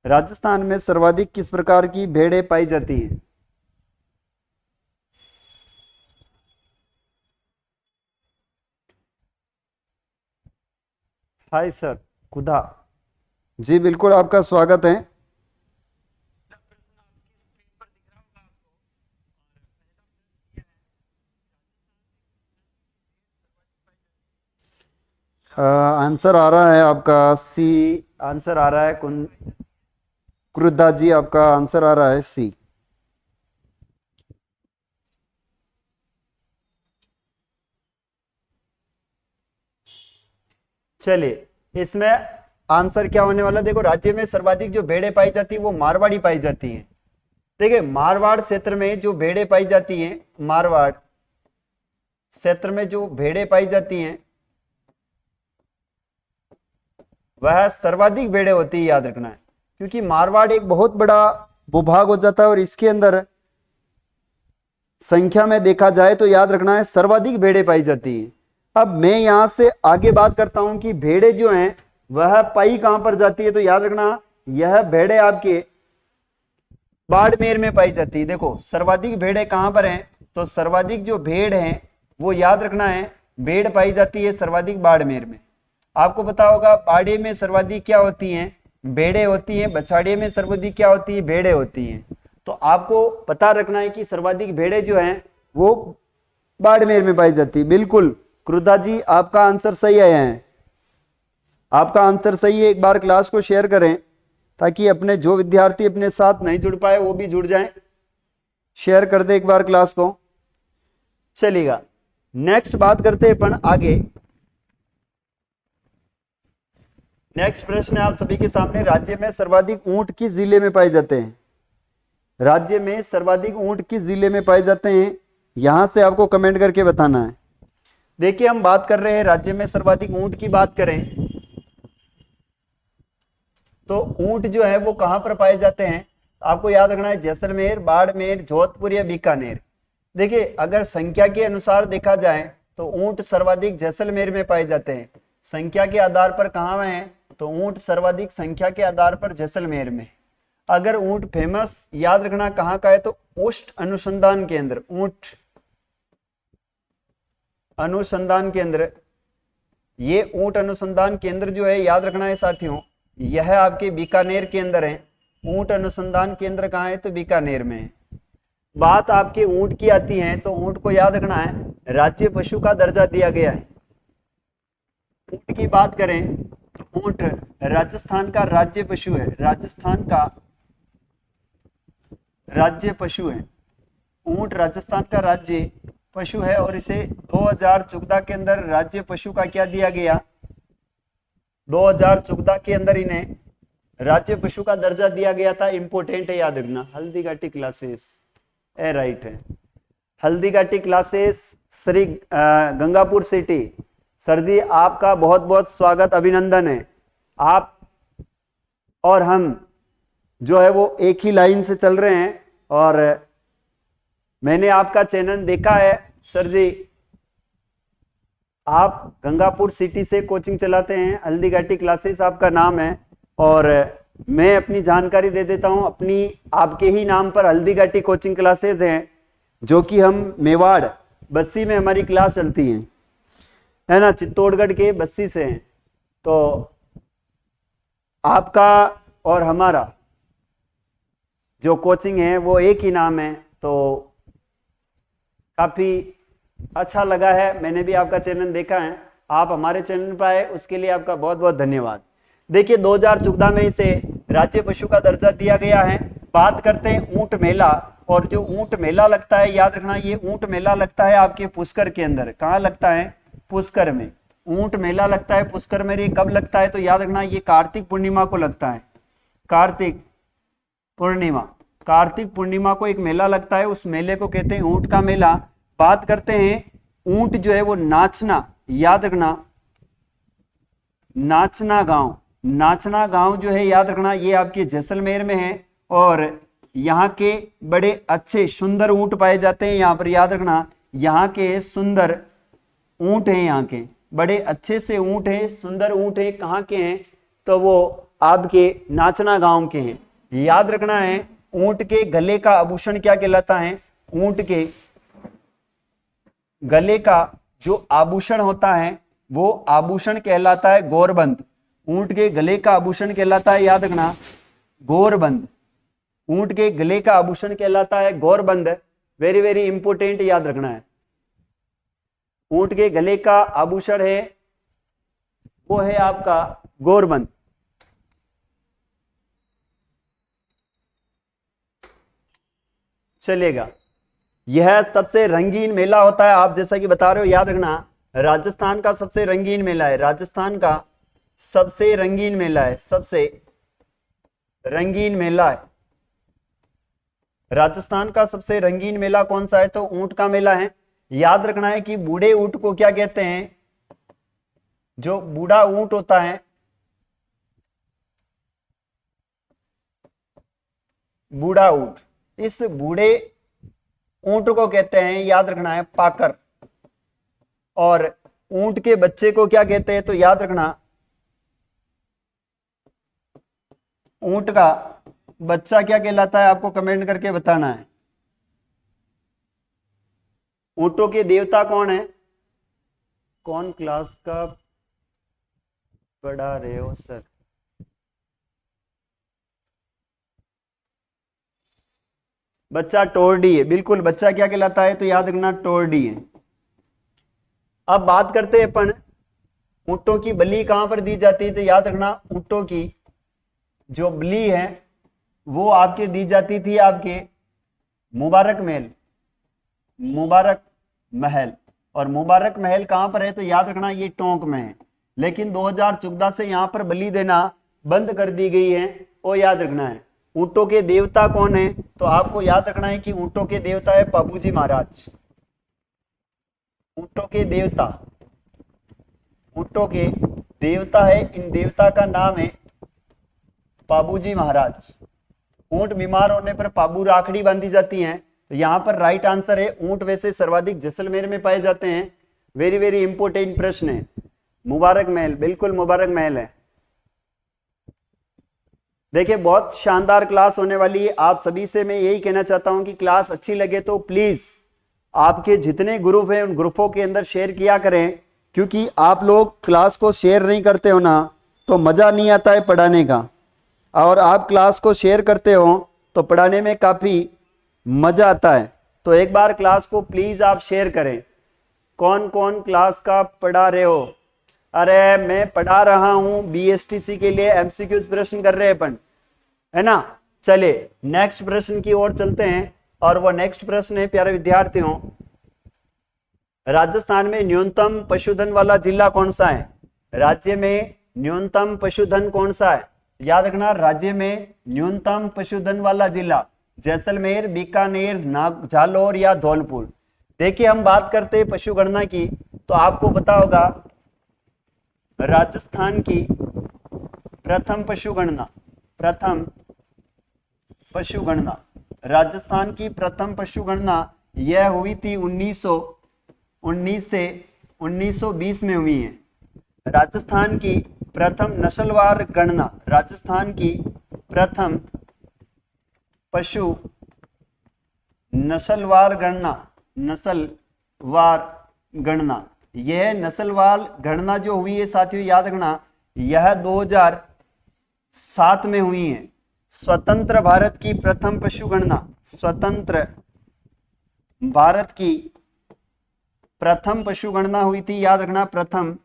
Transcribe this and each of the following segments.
राजस्थान में सर्वाधिक किस प्रकार की भेड़ें पाई जाती हैं? हाय सर, खुदा। जी बिल्कुल, आपका स्वागत है। आंसर आ रहा है आपका सी। आंसर आ रहा है क्रुद्धा जी, आपका आंसर आ रहा है सी। चलिए, इसमें आंसर क्या होने वाला, देखो राज्य में सर्वाधिक जो भेड़ें पाई जाती है वो मारवाड़ी पाई जाती हैं। देखिए, मारवाड़ क्षेत्र में जो भेड़ें पाई जाती हैं, मारवाड़ क्षेत्र में जो भेड़ें पाई जाती हैं वह सर्वाधिक भेड़ें होती है, याद रखना है। क्योंकि मारवाड़ एक बहुत बड़ा भूभाग हो जाता है और इसके अंदर संख्या में देखा जाए तो याद रखना है सर्वाधिक भेड़ें पाई जाती हैं। अब मैं यहां से आगे बात करता हूं कि भेड़ें जो हैं वह पाई कहां पर जाती है, तो याद रखना यह भेड़ें आपके बाड़मेर में पाई जाती है। देखो, सर्वाधिक भेड़ें कहां पर हैं, तो सर्वाधिक जो भेड़ हैं वो याद रखना है भेड़ पाई जाती है सर्वाधिक बाड़मेर में। आपको पता होगा बाड़े में सर्वाधिक क्या होती हैं, भेड़ें होती हैं। बछाड़े में सर्वाधिक क्या होती है, भेड़ें होती हैं। तो आपको पता रखना है कि सर्वाधिक भेड़ें जो हैं वो बाड़मेर में पाई जाती है। बिल्कुल क्रुद्धा जी, आपका आंसर सही आया है। आपका आंसर सही है। एक बार क्लास को शेयर करें ताकि अपने जो विद्यार्थी अपने साथ नहीं जुड़ पाए वो भी जुड़ जाएं। शेयर कर दे एक बार क्लास को। चलेगा, नेक्स्ट बात करते हैं अपन आगे। नेक्स्ट प्रश्न है आप सभी के सामने, राज्य में सर्वाधिक ऊंट किस जिले में पाए जाते हैं? राज्य में सर्वाधिक ऊंट किस जिले में पाए जाते हैं, यहां से आपको कमेंट करके बताना है। देखिए, हम बात कर रहे हैं राज्य में सर्वाधिक ऊंट की बात करें तो ऊंट जो है वो कहां पर पाए जाते हैं, आपको याद रखना है जैसलमेर, बाड़मेर, जोधपुर या बीकानेर। देखिए, अगर संख्या के अनुसार देखा जाए तो ऊंट सर्वाधिक जैसलमेर में पाए जाते हैं। संख्या के आधार पर कहां है, तो ऊंट सर्वाधिक संख्या के आधार पर जैसलमेर में। अगर ऊंट फेमस याद रखना कहां का है, तो ऊष्ट अनुसंधान केंद्र, ऊंट अनुसंधान केंद्र, ये ऊंट अनुसंधान केंद्र जो है याद रखना है साथियों, यह आपके बीकानेर के अंदर है। ऊंट अनुसंधान केंद्र कहां है, तो बीकानेर में है। बात आपके ऊंट की आती है तो ऊंट को याद रखना है राज्य पशु का दर्जा दिया गया है। ऊंट की बात करें तो ऊंट राजस्थान का राज्य पशु है, राजस्थान का राज्य पशु है। ऊंट राजस्थान का राज्य पशु है और इसे 2014 के अंदर राज्य पशु का क्या दिया गया, 2014 के अंदर इन्हें राज्य पशु का दर्जा दिया गया था। इंपोर्टेंट है, याद रखना। हल्दीघाटी क्लासेस ए राइट है, Haldighati classes, Shri Gangapur city. Sir ji, आपका बहुत बहुत स्वागत, अभिनंदन है। आप और हम जो है वो एक ही लाइन से चल रहे हैं और मैंने आपका चैनल देखा है। सर जी, आप गंगापुर सिटी से कोचिंग चलाते हैं, हल्दीघाटी क्लासेस आपका नाम है। और मैं अपनी जानकारी दे देता हूं, अपनी आपके ही नाम पर हल्दीघाटी कोचिंग क्लासेस हैं, जो कि हम मेवाड़ बस्सी में हमारी क्लास चलती है ना, चित्तौड़गढ़ के बस्सी से हैं। तो आपका और हमारा जो कोचिंग है वो एक ही नाम है, तो काफी अच्छा लगा है। मैंने भी आपका चैनल देखा है, आप हमारे चैनल पर आए उसके लिए आपका बहुत बहुत धन्यवाद। देखिए, 2014 में इसे राज्य पशु का दर्जा दिया गया है। बात करते हैं ऊंट मेला, और जो ऊंट मेला लगता है याद रखना, ये ऊंट मेला लगता है आपके पुष्कर के अंदर। कहाँ लगता है, पुष्कर में ऊंट मेला लगता है पुष्कर में। ये कब लगता है, तो याद रखना ये कार्तिक पूर्णिमा को लगता है। कार्तिक पूर्णिमा, कार्तिक पूर्णिमा को एक मेला लगता है, उस मेले को कहते हैं ऊंट का मेला। बात करते हैं ऊंट जो है वो नाचना, याद रखना नाचना गांव, नाचना गांव जो है याद रखना ये आपके जैसलमेर में है। और यहाँ के बड़े अच्छे सुंदर ऊंट पाए जाते हैं यहाँ पर, याद रखना यहाँ के सुंदर ऊंट हैं, यहाँ के बड़े अच्छे से ऊंट हैं, सुंदर ऊंट हैं। कहाँ के हैं, तो वो आपके नाचना गांव के हैं। याद रखना है ऊंट के गले का आभूषण क्या कहलाता है? ऊंट के गले का जो आभूषण होता है वो आभूषण कहलाता है गौरबंद। ऊंट के गले का आभूषण कहलाता है, याद रखना, गौरबंद। ऊंट के गले का आभूषण कहलाता है गौरबंद। वेरी वेरी इंपोर्टेंट, याद रखना है। ऊंट के गले का आभूषण है वो है आपका गौरबंद। चलेगा। यह सबसे रंगीन मेला होता है, आप जैसा कि बता रहे हो, याद रखना, राजस्थान का सबसे रंगीन मेला है। राजस्थान का सबसे रंगीन मेला है, सबसे रंगीन मेला है। राजस्थान का सबसे रंगीन मेला कौन सा है? तो ऊंट का मेला है। याद रखना है कि बूढ़े ऊंट को क्या कहते हैं? जो बूढ़ा ऊंट होता है, बूढ़ा ऊंट, इस बूढ़े ऊंट को कहते हैं, याद रखना है, पाकर। और ऊंट के बच्चे को क्या कहते हैं? तो याद रखना, ऊंट का बच्चा क्या कहलाता है? आपको कमेंट करके बताना है। ऊंटों के देवता कौन है? कौन क्लास का पढ़ा रहे हो सर? बच्चा टोरडी है, बिल्कुल। बच्चा क्या कहलाता है? तो याद रखना, टोरडी है। अब बात करते हैं अपन ऊंटों की बलि कहां पर दी जाती है? तो याद रखना, ऊंटों की जो बलि है वो आपके दी जाती थी आपके मुबारक महल, मुबारक महल। और मुबारक महल कहां पर है? तो याद रखना, ये टोंक में है। लेकिन 2014 से यहां पर बलि देना बंद कर दी गई है, वो याद रखना है। ऊंटों के देवता कौन है? तो आपको याद रखना है कि ऊंटों के देवता है पाबूजी महाराज। ऊंटों के देवता, ऊंटों के देवता है, इन देवता का नाम है पाबूजी महाराज। ऊंट बीमार होने पर पाबू राखड़ी बांधी जाती है। तो यहां पर राइट आंसर है, ऊंट वैसे सर्वाधिक जैसलमेर में पाए जाते हैं। वेरी वेरी इंपोर्टेंट प्रश्न है। मुबारक महल, बिल्कुल मुबारक महल है। देखिए बहुत शानदार क्लास होने वाली है। आप सभी से मैं यही कहना चाहता हूं कि क्लास अच्छी लगे तो प्लीज आपके जितने ग्रुप हैं उन ग्रुपों के अंदर शेयर किया करें, क्योंकि आप लोग क्लास को शेयर नहीं करते हो ना तो मजा नहीं आता है पढ़ाने का। और आप क्लास को शेयर करते हो तो पढ़ाने में काफी मजा आता है। तो एक बार क्लास को प्लीज आप शेयर करें। कौन कौन क्लास का पढ़ा रहे हो? अरे मैं पढ़ा रहा हूं बीएसटीसी के लिए, एमसीक्यूज प्रश्न कर रहे हैं अपन, है ना। चले नेक्स्ट प्रश्न की ओर चलते हैं। और वो नेक्स्ट प्रश्न है प्यारे विद्यार्थियों, राजस्थान में न्यूनतम पशुधन वाला जिला कौन सा है? राज्य में न्यूनतम पशुधन कौन सा है? याद रखना, राज्य में न्यूनतम पशुधन वाला जिला जैसलमेर, बीकानेर, जालौर या धौलपुर। देखिए हम बात करते हैं पशु गणना की, तो आपको पता होगा राजस्थान की प्रथम पशु गणना, प्रथम पशु गणना, राजस्थान की प्रथम पशु गणना यह हुई थी 1919 से 1920 में हुई है। राजस्थान की प्रथम नस्लवार गणना, राजस्थान की प्रथम पशु नस्लवार गणना, नस्लवार गणना, यह नस्लवार गणना जो हुई है साथियों, याद रखना, यह 2007 में हुई है। स्वतंत्र भारत की प्रथम पशु गणना, स्वतंत्र भारत की प्रथम पशु गणना हुई थी, याद रखना, प्रथम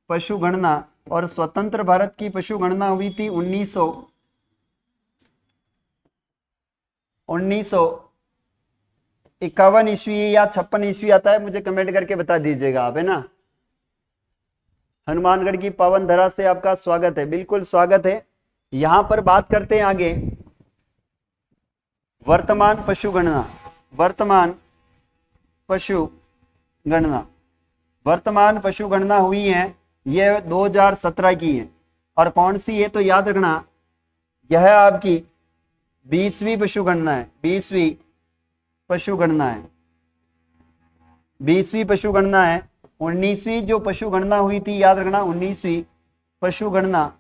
पशु गणना। और स्वतंत्र भारत की पशु गणना हुई थी 1951 ईस्वी या 56 ईस्वी आता है, मुझे कमेंट करके बता दीजिएगा आप, है ना। हनुमानगढ़ की पावन धरा से आपका स्वागत है, बिल्कुल स्वागत है। यहां पर बात करते हैं आगे वर्तमान पशु गणना, वर्तमान पशु गणना, वर्तमान पशु गणना हुई है, यह 2017 की है। और कौन सी है? तो याद रखना, यह आपकी 20वीं पशु गणना है, 20वीं पशु गणना है, 20वीं पशु गणना है। 19वीं जो पशु गणना हुई थी, याद रखना, 19वीं पशु गणना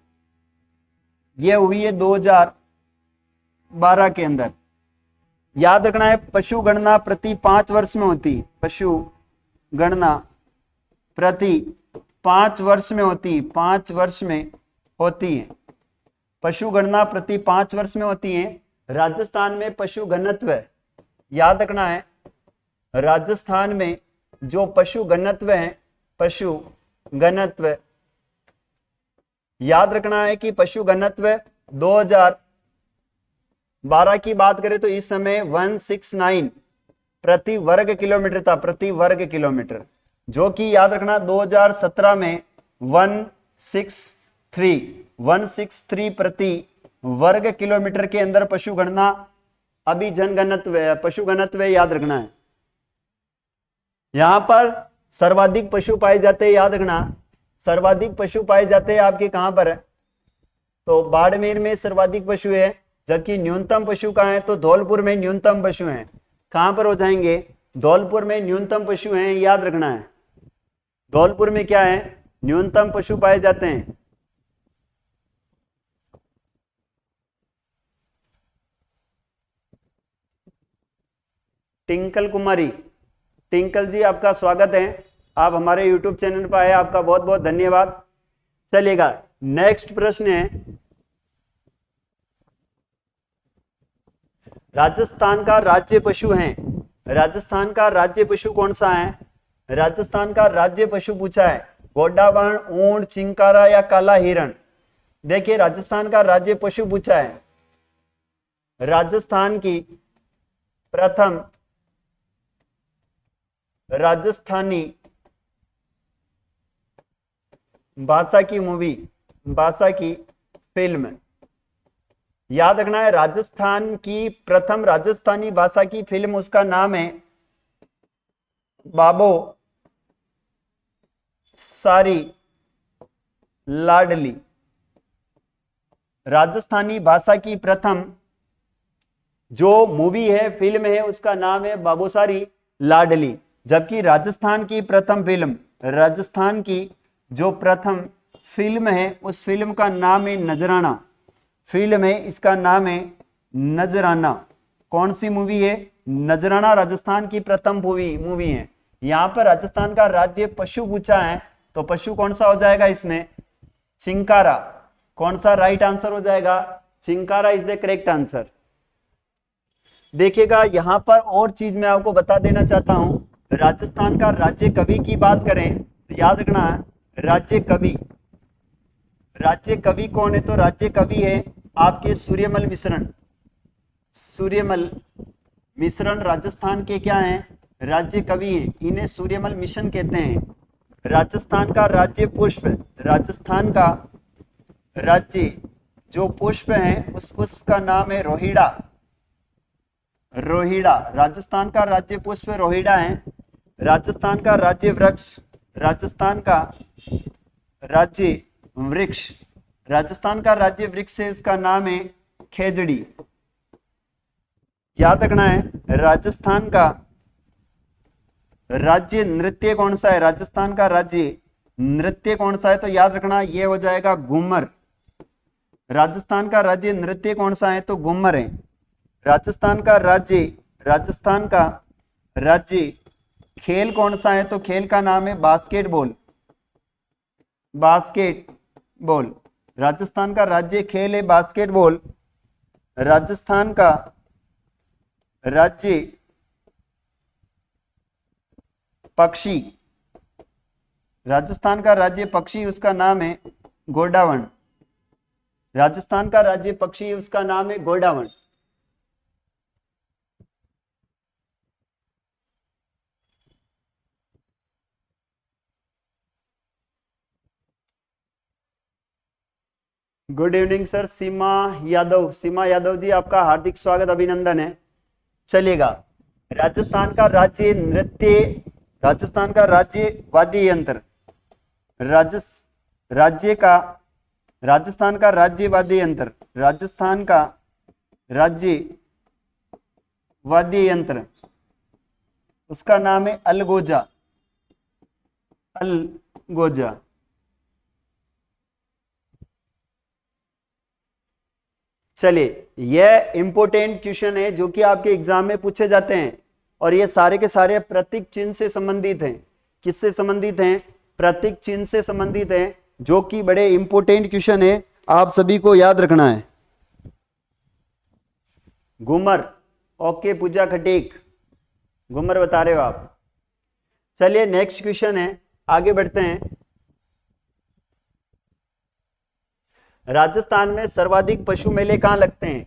ये हुई है 2012 के अंदर। याद रखना है पशु गणना प्रति 5 वर्ष में होती, पशु गणना प्रति 5 वर्ष में होती, 5 वर्ष में होती है। पशु गणना प्रति 5 वर्ष में होती है। राजस्थान में पशु घनत्व, याद रखना है राजस्थान में जो पशु घनत्व है, पशु घनत्व, याद रखना है कि पशु घनत्व 2012 की बात करें तो इस समय 169 प्रति वर्ग किलोमीटर था, प्रति वर्ग किलोमीटर, जो कि याद रखना 2017 में 163 प्रति वर्ग किलोमीटर के अंदर पशु गणना अभी जनगणत्व है, पशु घनत्व है, याद रखना है। यहां पर सर्वाधिक पशु पाए जाते हैं, याद रखना सर्वाधिक पशु पाए जाते हैं आपके कहां पर है, तो बाड़मेर में सर्वाधिक पशु है, जबकि न्यूनतम पशु कहां है, तो धौलपुर में न्यूनतम पशु हैं। कहां पर हो जाएंगे, धौलपुर में न्यूनतम पशु हैं, याद रखना है धौलपुर में क्या है, न्यूनतम पशु पाए जाते हैं। टिंकल कुमारी, टिंकल जी आपका स्वागत है, आप हमारे YouTube चैनल पर आए, आपका बहुत बहुत धन्यवाद। चलेगा, नेक्स्ट प्रश्न है, राजस्थान का राज्य पशु है, राजस्थान का राज्य पशु कौन सा है, राजस्थान का राज्य पशु पूछा है, गोडावण, ऊंट, चिंकारा या काला हिरण। देखिए राजस्थान का राज्य पशु पूछा है, राजस्थान की प्रथम राजस्थानी भाषा की मूवी, भाषा की फिल्म, याद रखना है राजस्थान की प्रथम राजस्थानी भाषा की फिल्म, उसका नाम है बाबो सारी लाडली। राजस्थानी भाषा की प्रथम जो मूवी है, फिल्म है, उसका नाम है बाबोसारी लाडली। जबकि राजस्थान की प्रथम फिल्म, राजस्थान की जो प्रथम फिल्म है, उस फिल्म का नाम है नजराना, फिल्म है, इसका नाम है नजराना। कौन सी मूवी है, नजराना राजस्थान की प्रथम मूवी है। यहां पर राजस्थान का राज्य पशु पूछा है, तो पशु कौन सा हो जाएगा इसमें, चिंकारा। कौन सा राइट आंसर हो जाएगा, chinkara is the correct answer. देखिएगा यहां पर और चीज मैं आपको बता देना चाहता हूं, राजस्थान का राज्य कवि की बात करें तो याद रखना राज्य कवि, राज्य कवि कौन है, तो राज्य कवि है आपके सूर्यमल मिश्रण। सूर्यमल मिश्रण राजस्थान के क्या हैं, राज्य कवि हैं, इन्हें सूर्यमल मिशन कहते हैं। राजस्थान का राज्य पुष्प, राजस्थान का राज्य जो पुष्प है, उस पुष्प का नाम है रोहिड़ा, रोहिड़ा। राजस्थान का राज्य पुष्प रोहिड़ा है। राजस्थान का राज्य वृक्ष, राजस्थान का राज्य वृक्ष, राजस्थान का राज्य वृक्ष है, इसका नाम है खेजड़ी। याद रखना है राजस्थान का राज्य नृत्य कौन सा है, राजस्थान का राज्य नृत्य कौन सा है, तो याद रखना ये हो जाएगा घूमर। राजस्थान का राज्य नृत्य कौन सा है, तो घूमर है। राजस्थान का राज्य खेल कौन सा है, तो खेल का नाम है बास्केटबॉल, बास्केटबॉल। राजस्थान का राज्य खेल है बास्केटबॉल। राजस्थान का राज्य पक्षी, राजस्थान का राज्य पक्षी, उसका नाम है गोडावण। राजस्थान का राज्य पक्षी, उसका नाम है गोडावण। गुड इवनिंग सर, सीमा यादव, सीमा यादव जी आपका हार्दिक स्वागत, अभिनंदन है। चलेगा, राजस्थान का राज्य नृत्य, राजस्थान का राज्य वाद्य यंत्र, राजस्थान का राज्य वाद्य यंत्र, राजस्थान का राज्य वाद्य यंत्र, उसका नाम है अलगोजा, अलगोजा। चलिए, यह इंपोर्टेंट क्वेश्चन है जो कि आपके एग्जाम में पूछे जाते हैं, और ये सारे के सारे प्रतीक चिन्ह से संबंधित हैं। किससे संबंधित हैं? प्रतीक चिन्ह से संबंधित हैं, जो कि बड़े इंपोर्टेंट क्वेश्चन है, आप सभी को याद रखना है। घूमर, ओके पूजा खटीक, घूमर बता रहे हो आप। चलिए नेक्स्ट क्वेश्चन है, आगे बढ़ते हैं। राजस्थान में सर्वाधिक पशु मेले कहाँ लगते हैं?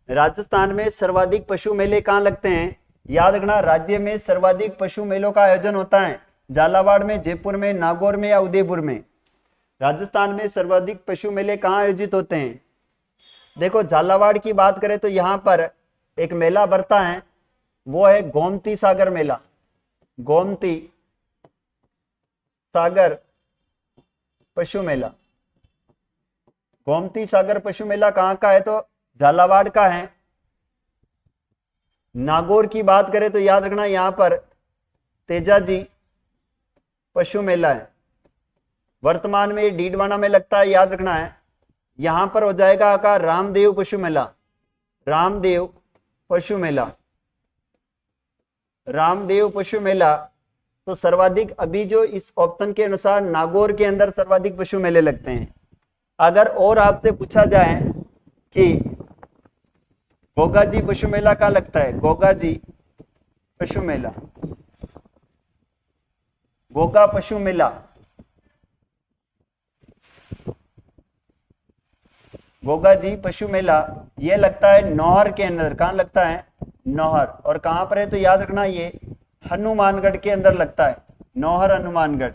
राजस्थान में सर्वाधिक पशु मेले कहाँ लगते हैं? याद रखना, राज्य में सर्वाधिक पशु मेलों का आयोजन होता है झालावाड़ में, जयपुर में, नागौर में या उदयपुर में। राजस्थान में सर्वाधिक पशु मेले कहाँ आयोजित होते हैं? देखो, झालावाड़ की बात करें तो यहाँ पर एक मेला बढ़ता है, वो है गोमती सागर मेला। गोमती सागर पशु मेला। गोमती सागर पशु मेला कहाँ का है? तो झालावाड़ का है। नागौर की बात करें तो याद रखना, यहां पर तेजाजी पशु मेला है। वर्तमान में डीडवाना में लगता है, याद रखना है। यहां पर हो जाएगा का रामदेव पशु मेला। रामदेव पशु मेला, रामदेव पशु मेला। तो सर्वाधिक अभी जो इस ऑप्शन के अनुसार नागौर के अंदर सर्वाधिक पशु मेले लगते हैं। अगर और आपसे पूछा जाए कि गोगा जी पशु मेला कहाँ लगता है? गोगा जी पशु मेला, गोगा पशु मेला, गोगा जी पशु मेला ये लगता है नौहर के अंदर। कहाँ लगता है? नौहर। और कहां पर है? तो याद रखना, ये हनुमानगढ़ के अंदर लगता है, नौहर हनुमानगढ़।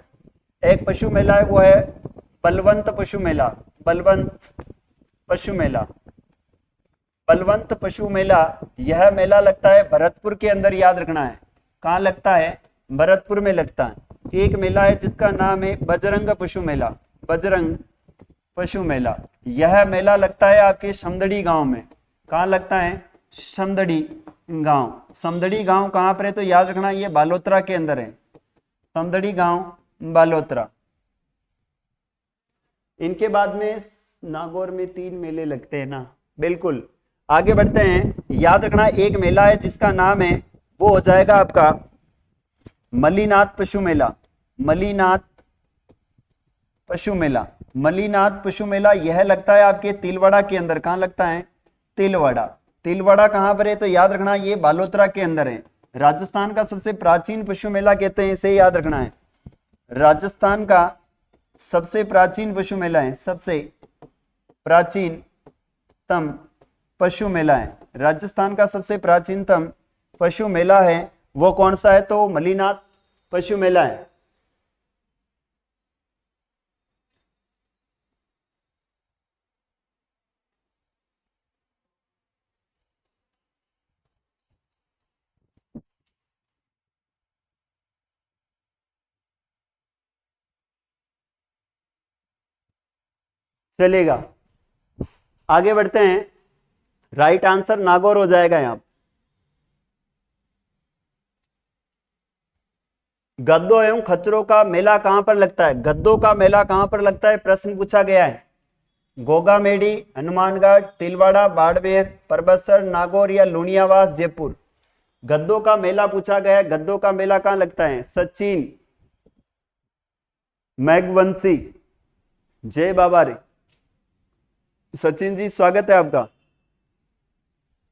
एक पशु मेला है, वो है बलवंत पशु मेला। बलवंत पशु मेला, बलवंत पशु मेला, यह मेला लगता है भरतपुर के अंदर। याद रखना है, कहाँ लगता है? भरतपुर में लगता है। एक मेला है जिसका नाम है बजरंग पशु मेला। बजरंग पशु मेला, यह मेला लगता है आपके समदड़ी गांव में। कहाँ लगता है? समदड़ी गांव। समदड़ी गांव कहाँ पर है? तो याद रखना, ये बालोतरा के अंदर है। समदड़ी गांव, बालोतरा। इनके बाद में नागौर में 3 मेले लगते हैं ना, बिल्कुल। आगे बढ़ते हैं। याद रखना, एक मेला है जिसका नाम है, वो हो जाएगा आपका मलीनाथ पशु मेला। मलीनाथ पशु मेला, मलीनाथ पशु मेला यह लगता है आपके तिलवाड़ा के अंदर। कहाँ लगता है? तिलवाड़ा। तिलवाड़ा कहाँ पर है? तो याद रखना, ये बालोतरा के अंदर है। राजस्थान का सबसे प्राचीन पशु मेला कहते हैं, इसे याद रखना है। राजस्थान का सबसे प्राचीन पशु मेला है, सबसे प्राचीनतम पशु मेला है। राजस्थान का सबसे प्राचीनतम पशु मेला है, वो कौन सा है? तो मलीनाथ पशु मेला है। चलेगा, आगे बढ़ते हैं। राइट आंसर नागौर हो जाएगा। यहां गद्दों एवं खच्चरों का मेला कहां पर लगता है? गद्दों का मेला कहां पर लगता है? प्रश्न पूछा गया है। गोगा मेडी, हनुमानगढ़, तिलवाड़ा, बाड़मेर, परबतसर, नागौर या लुनियावास, जयपुर। गद्दों का मेला पूछा गया है। गद्दों का मेला कहां लगता है? सचिन मैघवंशी, जय बाबा रे। सचिन जी स्वागत है आपका।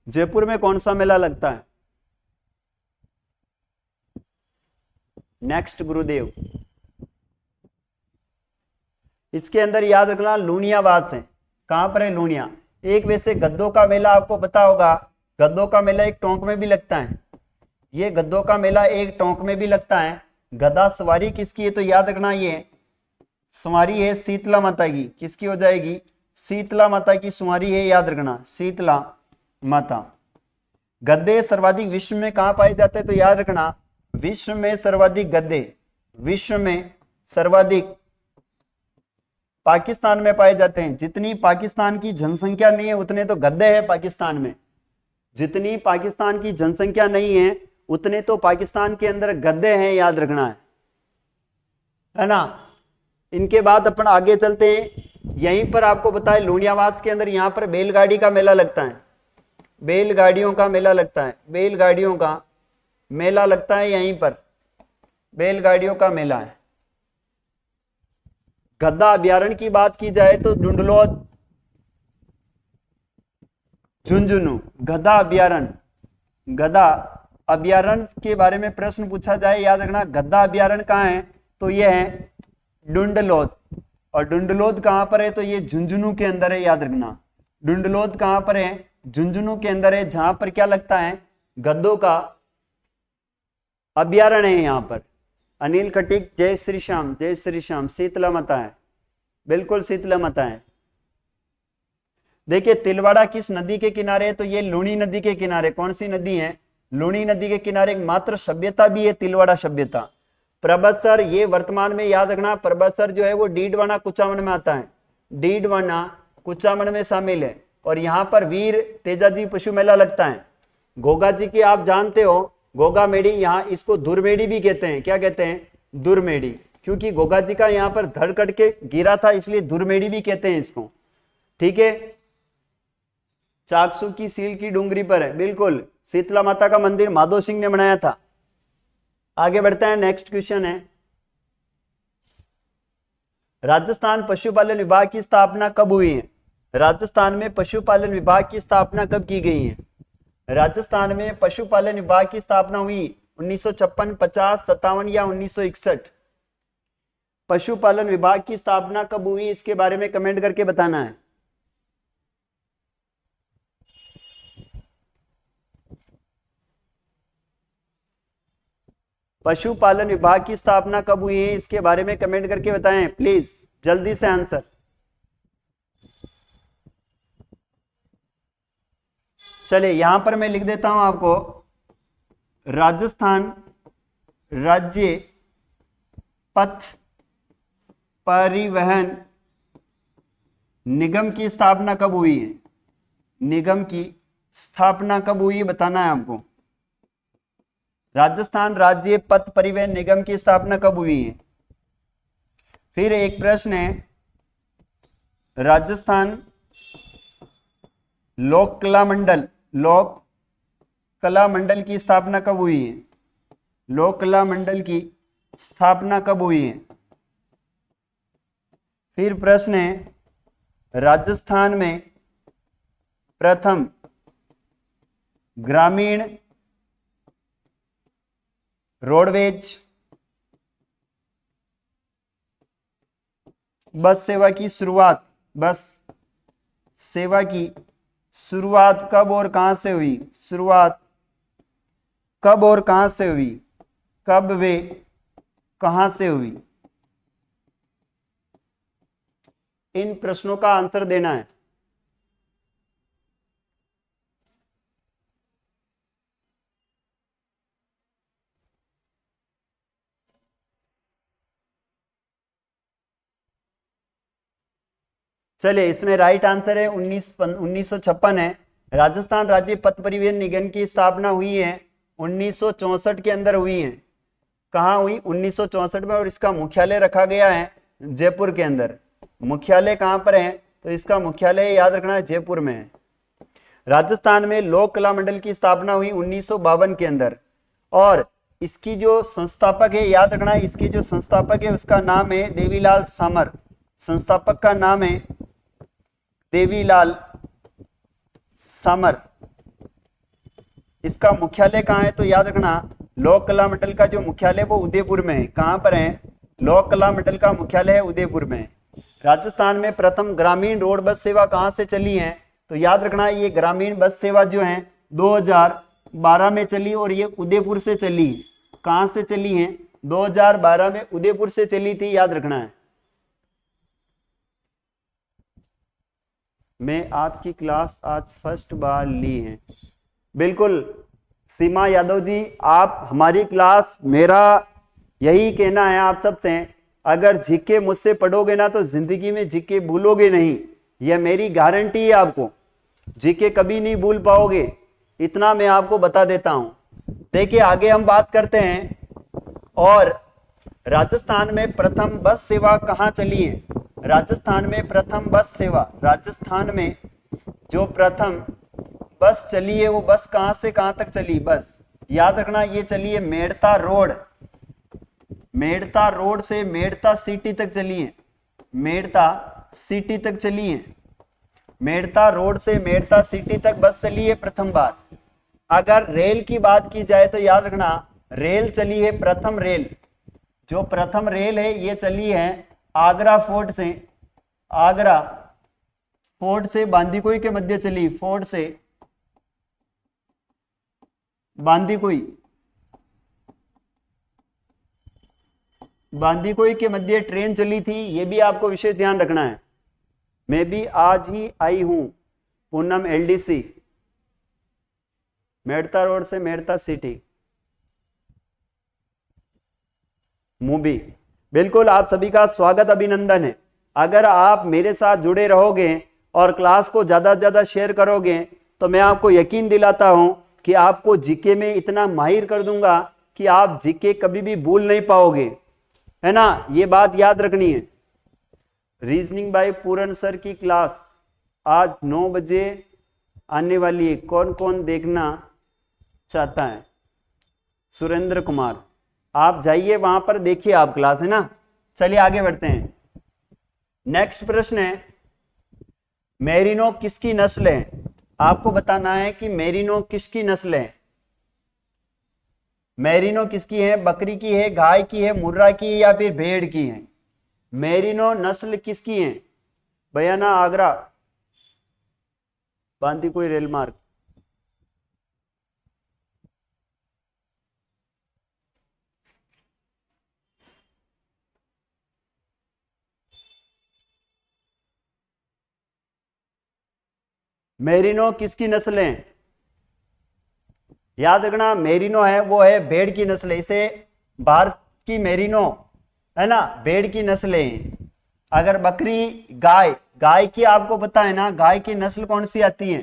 जयपुर में कौन सा मेला लगता है? नेक्स्ट गुरुदेव। इसके अंदर याद रखना लूनियावास है। कहां पर है? लूनिया। एक वैसे गद्दों का मेला आपको पता होगा, गद्दों का मेला एक टोंक में भी लगता है। ये गद्दों का मेला एक टोंक में भी लगता है। गदा सवारी किसकी है? तो याद रखना, ये सवारी है शीतला माता की। किसकी हो जाएगी? शीतला माता की सवारी है, याद रखना, शीतला माता। गद्दे सर्वाधिक विश्व में कहां पाए जाते हैं? तो याद रखना, विश्व में सर्वाधिक गद्दे, विश्व में सर्वाधिक पाकिस्तान में पाए जाते हैं। जितनी पाकिस्तान की जनसंख्या नहीं है उतने तो गद्दे हैं पाकिस्तान में। जितनी पाकिस्तान की जनसंख्या नहीं है उतने तो पाकिस्तान के अंदर गद्दे हैं, याद रखना है ना। इनके बाद अपन आगे चलते हैं। यहीं पर आपको बताए लूणियावास के अंदर यहाँ पर बैलगाड़ी का मेला लगता है, बैलगाड़ियों का मेला लगता है, बैलगाड़ियों का मेला लगता है यहीं पर, बैलगाड़ियों का मेला है। गद्दा अभ्यारण्य की बात की जाए तो डुंडलोद, झुंझुनू, गधा अभ्यारण्य, गधा अभ्यारण्य के बारे में प्रश्न पूछा जाए, याद रखना गद्दा अभ्यारण्य कहाँ है, तो ये है डुंडलोद, और डुंडलोद कहां पर है, तो ये झुंझुनू के अंदर है, याद रखना डुंडलोद कहां पर है, झुंझुनू के अंदर है, जहां पर क्या लगता है, गद्दों का अभ्यारण्य है यहाँ पर। अनिल खटीक, जय श्री श्याम, जय श्री श्याम, शीतला माता है, बिल्कुल शीतला माता है। देखिए तिलवाड़ा किस नदी के किनारे है, तो ये लूणी नदी के किनारे, कौन सी नदी है, लूणी नदी के किनारे। मात्र सभ्यता भी है तिलवाड़ा सभ्यता। प्रबत्सर, ये वर्तमान में याद रखना, प्रबत्सर जो है वो डीडवाना कुचामन में आता है, डीडवाना कुचामन में शामिल है, और यहाँ पर वीर तेजाजी पशु मेला लगता है। गोगा जी की आप जानते हो, गोगा मेड़ी, यहाँ इसको दुर्मेड़ी भी कहते हैं, क्या कहते हैं, दुर्मेड़ी, क्योंकि गोगा जी का यहाँ पर धड़ कट के गिरा था, इसलिए दुर्मेड़ी भी कहते हैं इसको, ठीक है। चाकसू की सील की डूंगरी पर है, बिल्कुल शीतला माता का मंदिर माधो सिंह ने बनाया था। आगे बढ़ते हैं, नेक्स्ट क्वेश्चन है, राजस्थान पशुपालन विभाग की स्थापना कब हुई है, राजस्थान में पशुपालन विभाग की स्थापना कब की गई है, राजस्थान में पशुपालन विभाग की स्थापना हुई 1956, 50, 57 या 1961। पशुपालन विभाग की स्थापना कब हुई, इसके बारे में कमेंट करके बताना है। पशुपालन विभाग की स्थापना कब हुई है, इसके बारे में कमेंट करके बताएं प्लीज, जल्दी से आंसर। चलिए यहां पर मैं लिख देता हूं आपको, राजस्थान राज्य पथ परिवहन निगम की स्थापना कब हुई है, निगम की स्थापना कब हुई है बताना है आपको। राजस्थान राज्य पथ परिवहन निगम की स्थापना कब हुई है। फिर एक प्रश्न है, राजस्थान लोक कला मंडल, लोक कला मंडल की स्थापना कब हुई है, लोक कला मंडल की स्थापना कब हुई है। फिर प्रश्न है, राजस्थान में प्रथम ग्रामीण रोडवेज बस सेवा की शुरुआत, बस सेवा की शुरुआत कब और कहां से हुई, शुरुआत कब और कहां से हुई, कब वे कहां से हुई। इन प्रश्नों का आंसर देना है। चलिए इसमें राइट आंसर है 1956 है। राजस्थान राज्य पथ परिवहन निगम की स्थापना हुई है 1964 के अंदर हुई है। कहाँ हुई, 1964 में, और इसका मुख्यालय रखा गया है जयपुर के अंदर। मुख्यालय कहाँ पर है, तो इसका मुख्यालय याद रखना है जयपुर में है। राजस्थान में लोक कला मंडल की स्थापना हुई 1952 के अंदर, और इसकी जो संस्थापक है, याद रखना है, इसके जो संस्थापक है उसका नाम है देवीलाल सामर। संस्थापक का नाम है देवीलाल सामर। इसका मुख्यालय कहाँ है, तो याद रखना लोक कला मंडल का जो मुख्यालय वो उदयपुर में है। कहाँ पर है, लोक कला मंडल का मुख्यालय है उदयपुर में। राजस्थान में प्रथम ग्रामीण रोड बस सेवा कहाँ से चली है, तो याद रखना ये ग्रामीण बस सेवा जो है 2012 में चली, और ये उदयपुर से चली। कहाँ से चली है, 2012 में उदयपुर से चली थी, याद रखना है। मैं आपकी क्लास आज फर्स्ट बार ली है, बिल्कुल सीमा यादव जी, आप हमारी क्लास, मेरा यही कहना है आप सबसे, अगर जीके मुझसे पढ़ोगे ना तो जिंदगी में जीके भूलोगे नहीं, यह मेरी गारंटी है। आपको जीके कभी नहीं भूल पाओगे, इतना मैं आपको बता देता हूं। देखिए आगे हम बात करते हैं, और राजस्थान में प्रथम बस सेवा कहां चली है, राजस्थान में प्रथम बस सेवा, राजस्थान में जो प्रथम बस चली है वो बस कहां से कहां तक चली? बस याद रखना ये चली है मेड़ता रोड, मेड़ता रोड से मेड़ता सिटी तक चली है, मेड़ता सिटी तक चली है, मेड़ता रोड से मेड़ता सिटी तक बस चली है प्रथम बार। अगर रेल की बात की जाए तो याद रखना रेल चली है प्रथम रेल, जो प्रथम रेल है ये चली है आगरा फोर्ट से, आगरा फोर्ट से बांदीकुई के मध्य चली, फोर्ट से बांदीकुई, बांदीकुई के मध्य ट्रेन चली थी, ये भी आपको विशेष ध्यान रखना है। मैं भी आज ही आई हूं पूनम एलडीसी, मेड़ता रोड से मेड़ता सिटी मूवी। बिल्कुल आप सभी का स्वागत अभिनंदन है। अगर आप मेरे साथ जुड़े रहोगे और क्लास को ज्यादा से ज्यादा शेयर करोगे तो मैं आपको यकीन दिलाता हूं कि आपको जीके में इतना माहिर कर दूंगा कि आप जीके कभी भी भूल नहीं पाओगे, है ना, ये बात याद रखनी है। रीजनिंग बाय पूरन सर की क्लास आज 9 बजे आने वाली है, कौन कौन देखना चाहता है? सुरेंद्र कुमार, आप जाइए वहां पर देखिए आप क्लास, है ना। चलिए आगे बढ़ते हैं। नेक्स्ट प्रश्न है मेरिनो किसकी नस्ल है? आपको बताना है कि मेरिनो किसकी नस्ल है। मेरिनो किसकी है? बकरी की है, गाय की है, मुर्रा की है या फिर भेड़ की है? मेरिनो नस्ल किसकी है? बयाना आगरा बांदीकुई रेल मार्ग। मेरिनो किसकी नस्ल है? याद रखना मेरिनो है वो है भेड़ की नस्ल है, इसे भारत की मेरिनो, है ना, भेड़ की नस्ल है। अगर बकरी गाय, गाय की आपको पता है ना गाय की नस्ल कौन सी आती है?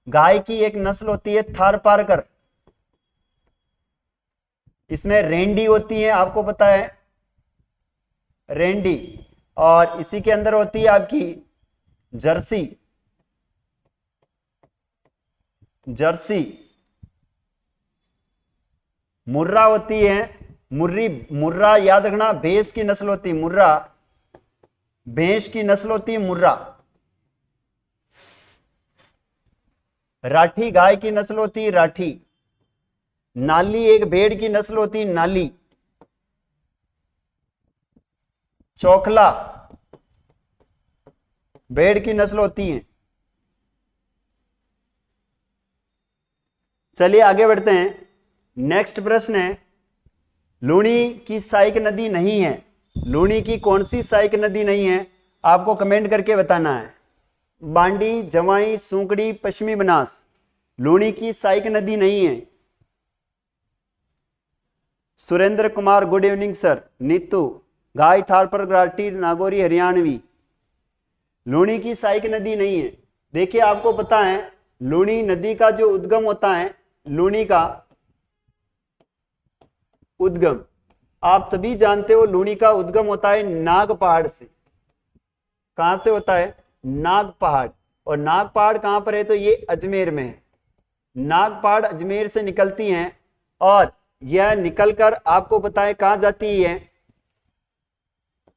गाय की एक नस्ल होती है थारपारकर, इसमें रेंडी होती है, आपको पता है रेंडी, और इसी के अंदर होती है आपकी जर्सी, जर्सी। मुर्रा होती है मुर्री, मुर्रा याद रखना भैंस की नस्ल होती है, मुर्रा भैंस की नस्ल होती है मुर्रा। राठी गाय की नस्ल होती है राठी। नाली एक भेड़ की नस्ल होती है नाली। चौखला भेड़ की नस्ल होती है। चलिए आगे बढ़ते हैं। नेक्स्ट प्रश्न है लूणी की सहायक नदी नहीं है, लूणी की कौन सी सहायक नदी नहीं है? आपको कमेंट करके बताना है। बांडी, जवाई, सूंकड़ी, पश्चिमी बनास, लूणी की सहायक नदी नहीं है। Surendra Kumar good evening sir. Neetu, गाय, थारपर, ग्राटी, नागौरी, हरियाणवी, लूणी की सहायक नदी नहीं है। देखिए आपको पता है लूणी नदी का जो उद्गम होता है, लूणी का उद्गम आप सभी जानते हो, लूणी का उद्गम होता है नाग पहाड़ से। कहां से होता है? नाग पहाड़। और नाग पहाड़ कहां पर है? तो ये अजमेर में है। नाग पहाड़ अजमेर से निकलती हैं और यह निकलकर आपको पता है कहां जाती है?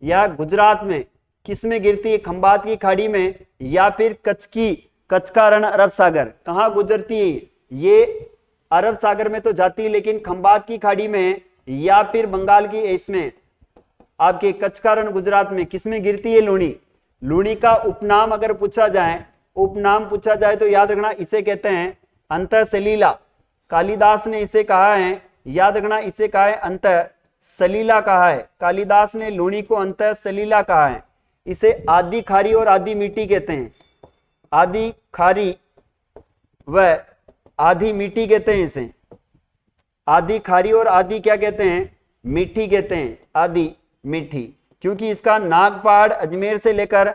यह गुजरात में किस में गिरती है? खंबात की खाड़ी में या फिर कच्छ की, कच्छ का रण अरब सागर, कहां गुजरती है? ये अरब सागर में तो जाती है लेकिन खंबात की खाड़ी में या फिर बंगाल की, इसमें आपके कच्छ का रण गुजरात में किस में गिरती है? लूणी। लूणी का उपनाम अगर पूछा जाए, उपनाम पूछा जाए तो याद रखना इसे कहते हैं अंतः सलीला। कालिदास ने इसे कहा है, याद रखना इसे कहा है अंतः सलीला कहा है। कालिदास ने लूणी को अंतः सलीला कहा है। इसे आदि खारी और आदि मीठी कहते हैं। आदि खारी व आधी मीठी कहते हैं इसे। आधी खारी और आधी क्या कहते हैं? मीठी कहते हैं, आधी मीठी, क्योंकि इसका नाग पहाड़ अजमेर से लेकर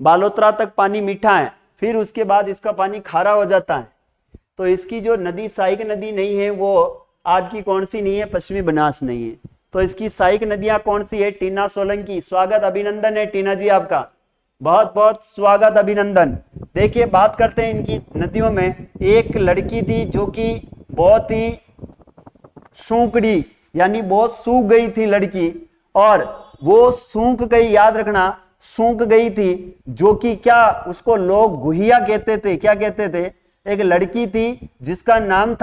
बालोतरा तक पानी मीठा है, फिर उसके बाद इसका पानी खारा हो जाता है। तो इसकी जो नदी सहायक नदी नहीं है वो आपकी कौन सी नहीं है? पश्चिमी बनास नहीं है। तो इसकी सहायक नदियां कौन सी है? टीना सोलंकी। स्वागत अभिनंदन है टीना जी आपका, बहुत बहुत स्वागत अभिनंदन। देखिए बात करते हैं इनकी नदियों में। एक लड़की थी जो कि बहुत ही सूखड़ी, यानी बहुत सूख गई थी लड़की, और वो सूख गई, याद रखना सूख गई थी, जो कि क्या उसको लोग गुहिया कहते थे। क्या कहते थे? एक लड़की थी जिसका नाम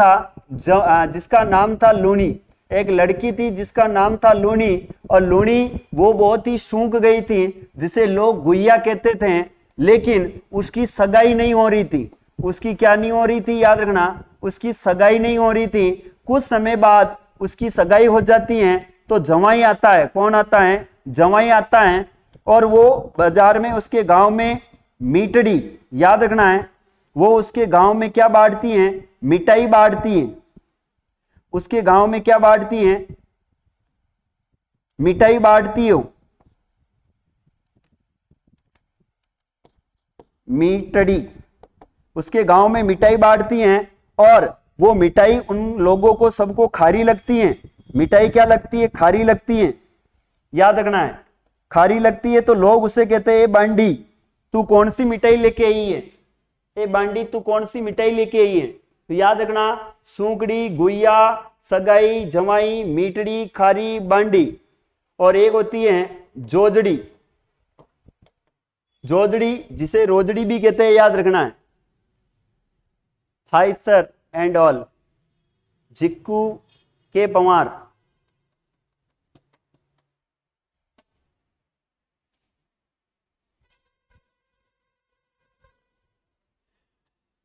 था लूनी। एक लड़की थी जिसका नाम था लूनी, और लूनी वो बहुत ही सूख गई थी, जिसे लोग गुहिया कहते थे, लेकिन उसकी सगाई नहीं हो रही थी। उसकी क्या नहीं हो रही थी? याद रखना, उसकी सगाई नहीं हो रही थी। कुछ समय बाद उसकी सगाई हो जाती है तो जवाई आता है। कौन आता है? जवाई आता है, और वो बाजार में उसके गांव में मीठड़ी, याद रखना है, वो उसके गांव में क्या बांटती हैं? मिठाई बांटती हैं। उसके गांव में क्या बांटती हैं? मिठाई बांटती हो, मीठड़ी। उसके गांव में मिठाई बांटती हैं, और वो मिठाई उन लोगों को सबको खारी लगती है। मिठाई क्या लगती है? खारी लगती है, याद रखना है, खारी लगती है। तो लोग उसे कहते हैं, ए बांडी तू कौन सी मिठाई लेके आई है? ए बांडी तू कौन सी मिठाई लेके आई है? तो याद रखना, सूखड़ी, गुइया, सगाई, जमाई, मीठड़ी, खारी, बांडी। और एक होती है जोजड़ी। जोजड़ी जिसे रोजड़ी भी कहते हैं, याद रखना है। हाय सर एंड ऑल, जिक्कू के पवार।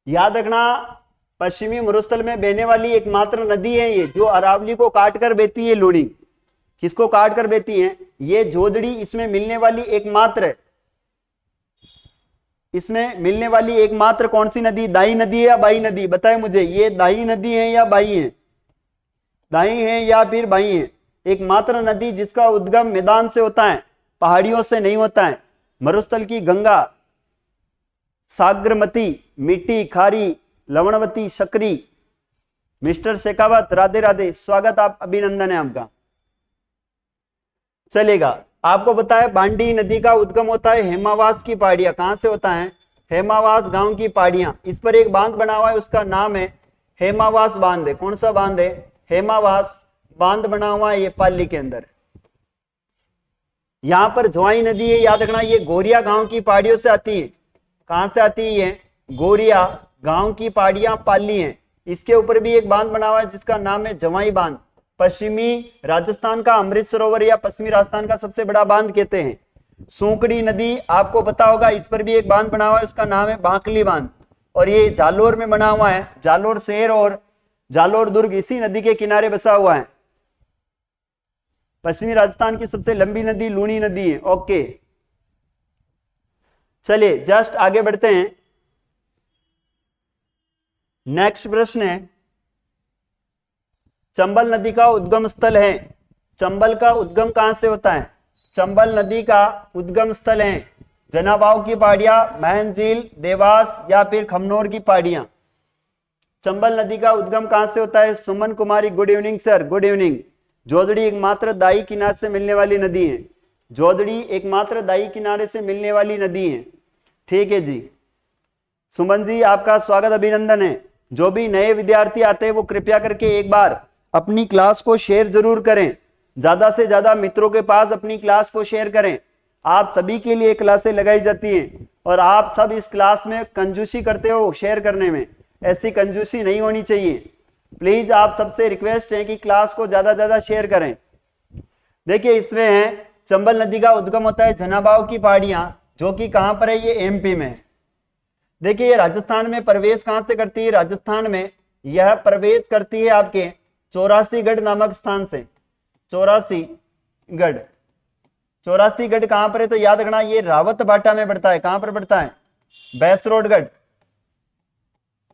याद रखना, पश्चिमी मरुस्थल में बहने वाली एकमात्र नदी है ये, जो अरावली को काट कर बहती है। लूनी किसको काट कर बहती है? ये जोजड़ी इसमें मिलने वाली एकमात्र, इसमें मिलने वाली एकमात्र कौन सी नदी? दाई नदी है या बाई नदी? बताए मुझे, ये दाई नदी है या बाई है? दाई है या फिर बाई है? एकमात्र नदी जिसका उद्गम मैदान से होता है, पहाड़ियों से नहीं होता है। मरुस्थल की गंगा, सागरमती, मीठी, खारी, लवणवती, शकरी। मिस्टर शेखावत राधे राधे, स्वागत, आप अभिनंदन है आपका। चलेगा, आपको पता है बांडी नदी का उद्गम होता है हेमावास की पहाड़ियां। कहां से होता है? हेमावास गांव की पहाड़ियां। इस पर एक बांध बना हुआ है, उसका नाम है हेमावास बांध है। कौन सा बांध है? हेमावास बांध बना हुआ है, ये पाली के अंदर। यहां पर जवाई नदी है, याद रखना, ये गोरिया गांव की पहाड़ियों से आती है। कहां से आती है? गोरिया गांव की पहाड़ियां पाली हैं। इसके ऊपर भी एक बांध बना हुआ है जिसका नाम है जवाई बांध। पश्चिमी राजस्थान का अमृत सरोवर या पश्चिमी राजस्थान का सबसे बड़ा बांध कहते हैं। सूखड़ी नदी आपको पता होगा, इस पर भी एक बांध बना हुआ है, उसका नाम है बांकली बांध, और ये जालोर में बना हुआ है। जालोर शहर और जालोर दुर्ग इसी नदी के किनारे बसा हुआ है। पश्चिमी राजस्थान की सबसे लंबी नदी लूनी नदी है। ओके, चलिए जस्ट आगे बढ़ते हैं। नेक्स्ट प्रश्न है, चंबल नदी का उद्गम स्थल है। चंबल का उद्गम कहां से होता है? चंबल नदी का उद्गम स्थल है जनाबाव की पहाड़ियां, महन झील, देवास या फिर खमनोर की पहाड़ियां। चंबल नदी का उद्गम कहां से होता है? Suman Kumari, good evening sir, good evening. Jojri एकमात्र दाई किनारे से मिलने वाली नदी है। जोजड़ी एकमात्र दाई किनारे से मिलने वाली नदी है। ठीक है जी, सुमन जी आपका स्वागत अभिनंदन है। जो भी नए विद्यार्थी आते हैं वो कृपया करके एक बार अपनी क्लास को शेयर जरूर करें, ज्यादा से ज्यादा मित्रों के पास अपनी क्लास को शेयर करें। आप सभी के लिए क्लासें लगाई जाती हैं और आप सब इस क्लास में कंजूसी करते हो शेयर करने में। ऐसी कंजूसी नहीं होनी चाहिए। प्लीज आप सबसे रिक्वेस्ट है कि क्लास को ज्यादा ज्यादा शेयर करें। देखिए इसमें है, चंबल नदी का उद्गम होता है जनाबाव की पहाड़ियां, जो कि कहां पर है? ये एमपी में। देखिए ये राजस्थान में प्रवेश कहां से करती है? राजस्थान में यह प्रवेश करती है आपके चौरासीगढ़ नामक स्थान से। चौरासीगढ़, चौरासीगढ़ कहां पर है? तो याद रखना ये रावत बाटा में पड़ता है। कहां पर पड़ता है? बैसरोडगढ़,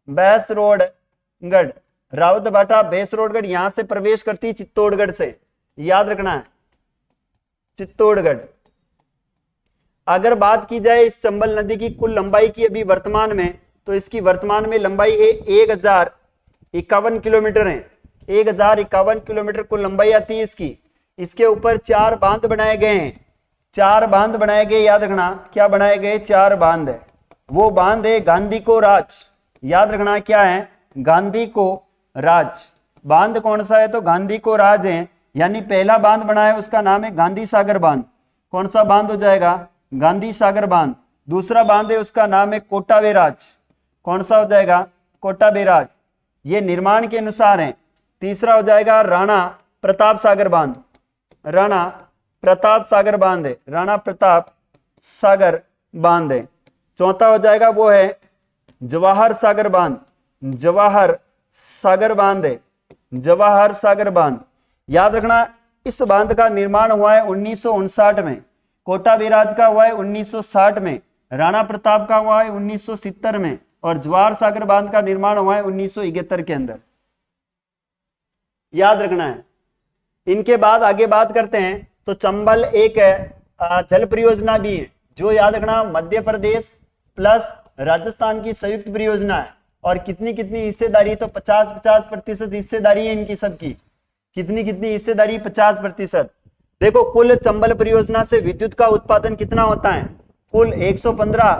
बैसरोडगढ़, रावत बाटा, बैसरोडगढ़, यहां से प्रवेश करती है चित्तौड़गढ़ से। याद रखना है चित्तौड़गढ़। अगर बात की जाए इस चंबल नदी की कुल लंबाई की अभी वर्तमान में, तो इसकी वर्तमान में लंबाई है 1051 किलोमीटर है। 1051 किलोमीटर कुल लंबाई आती है इसकी। इसके ऊपर 4 बांध बनाए गए हैं, 4 बांध बनाए गए, याद रखना क्या बनाए गए, 4 बांध है। वो बांध है गांधी को राज, याद रखना क्या है, गांधी को राज। बांध कौन सा है, तो गांधी को राज है, यानी पहला बांध बना है उसका नाम है गांधी सागर बांध। कौन सा बांध हो जाएगा, गांधी सागर बांध। दूसरा बांध है उसका नाम है कोटा बैराज। कौन सा हो जाएगा, कोटा बैराज, ये निर्माण के अनुसार है। तीसरा हो जाएगा राणा प्रताप सागर बांध, राणा प्रताप सागर बांध है, राणा प्रताप सागर बांध है। चौथा हो जाएगा वो है जवाहर सागर बांध, जवाहर सागर बांध है, जवाहर सागर बांध। याद रखना इस बांध का निर्माण हुआ है 1959 में, कोटा बैराज का हुआ है 1960 में, राणा प्रताप का हुआ है 1970 में, और जवाहर सागर बांध का निर्माण हुआ है 1971 के अंदर, याद रखना है। इनके बाद आगे बात करते हैं तो चंबल एक जल परियोजना भी है, जो याद रखना मध्य प्रदेश प्लस राजस्थान की संयुक्त परियोजना है। और कितनी कितनी हिस्सेदारी, तो 50-50% हिस्सेदारी है इनकी सबकी। कितनी कितनी हिस्सेदारी, 50%। देखो कुल चंबल परियोजना से विद्युत का उत्पादन कितना होता है, कुल 115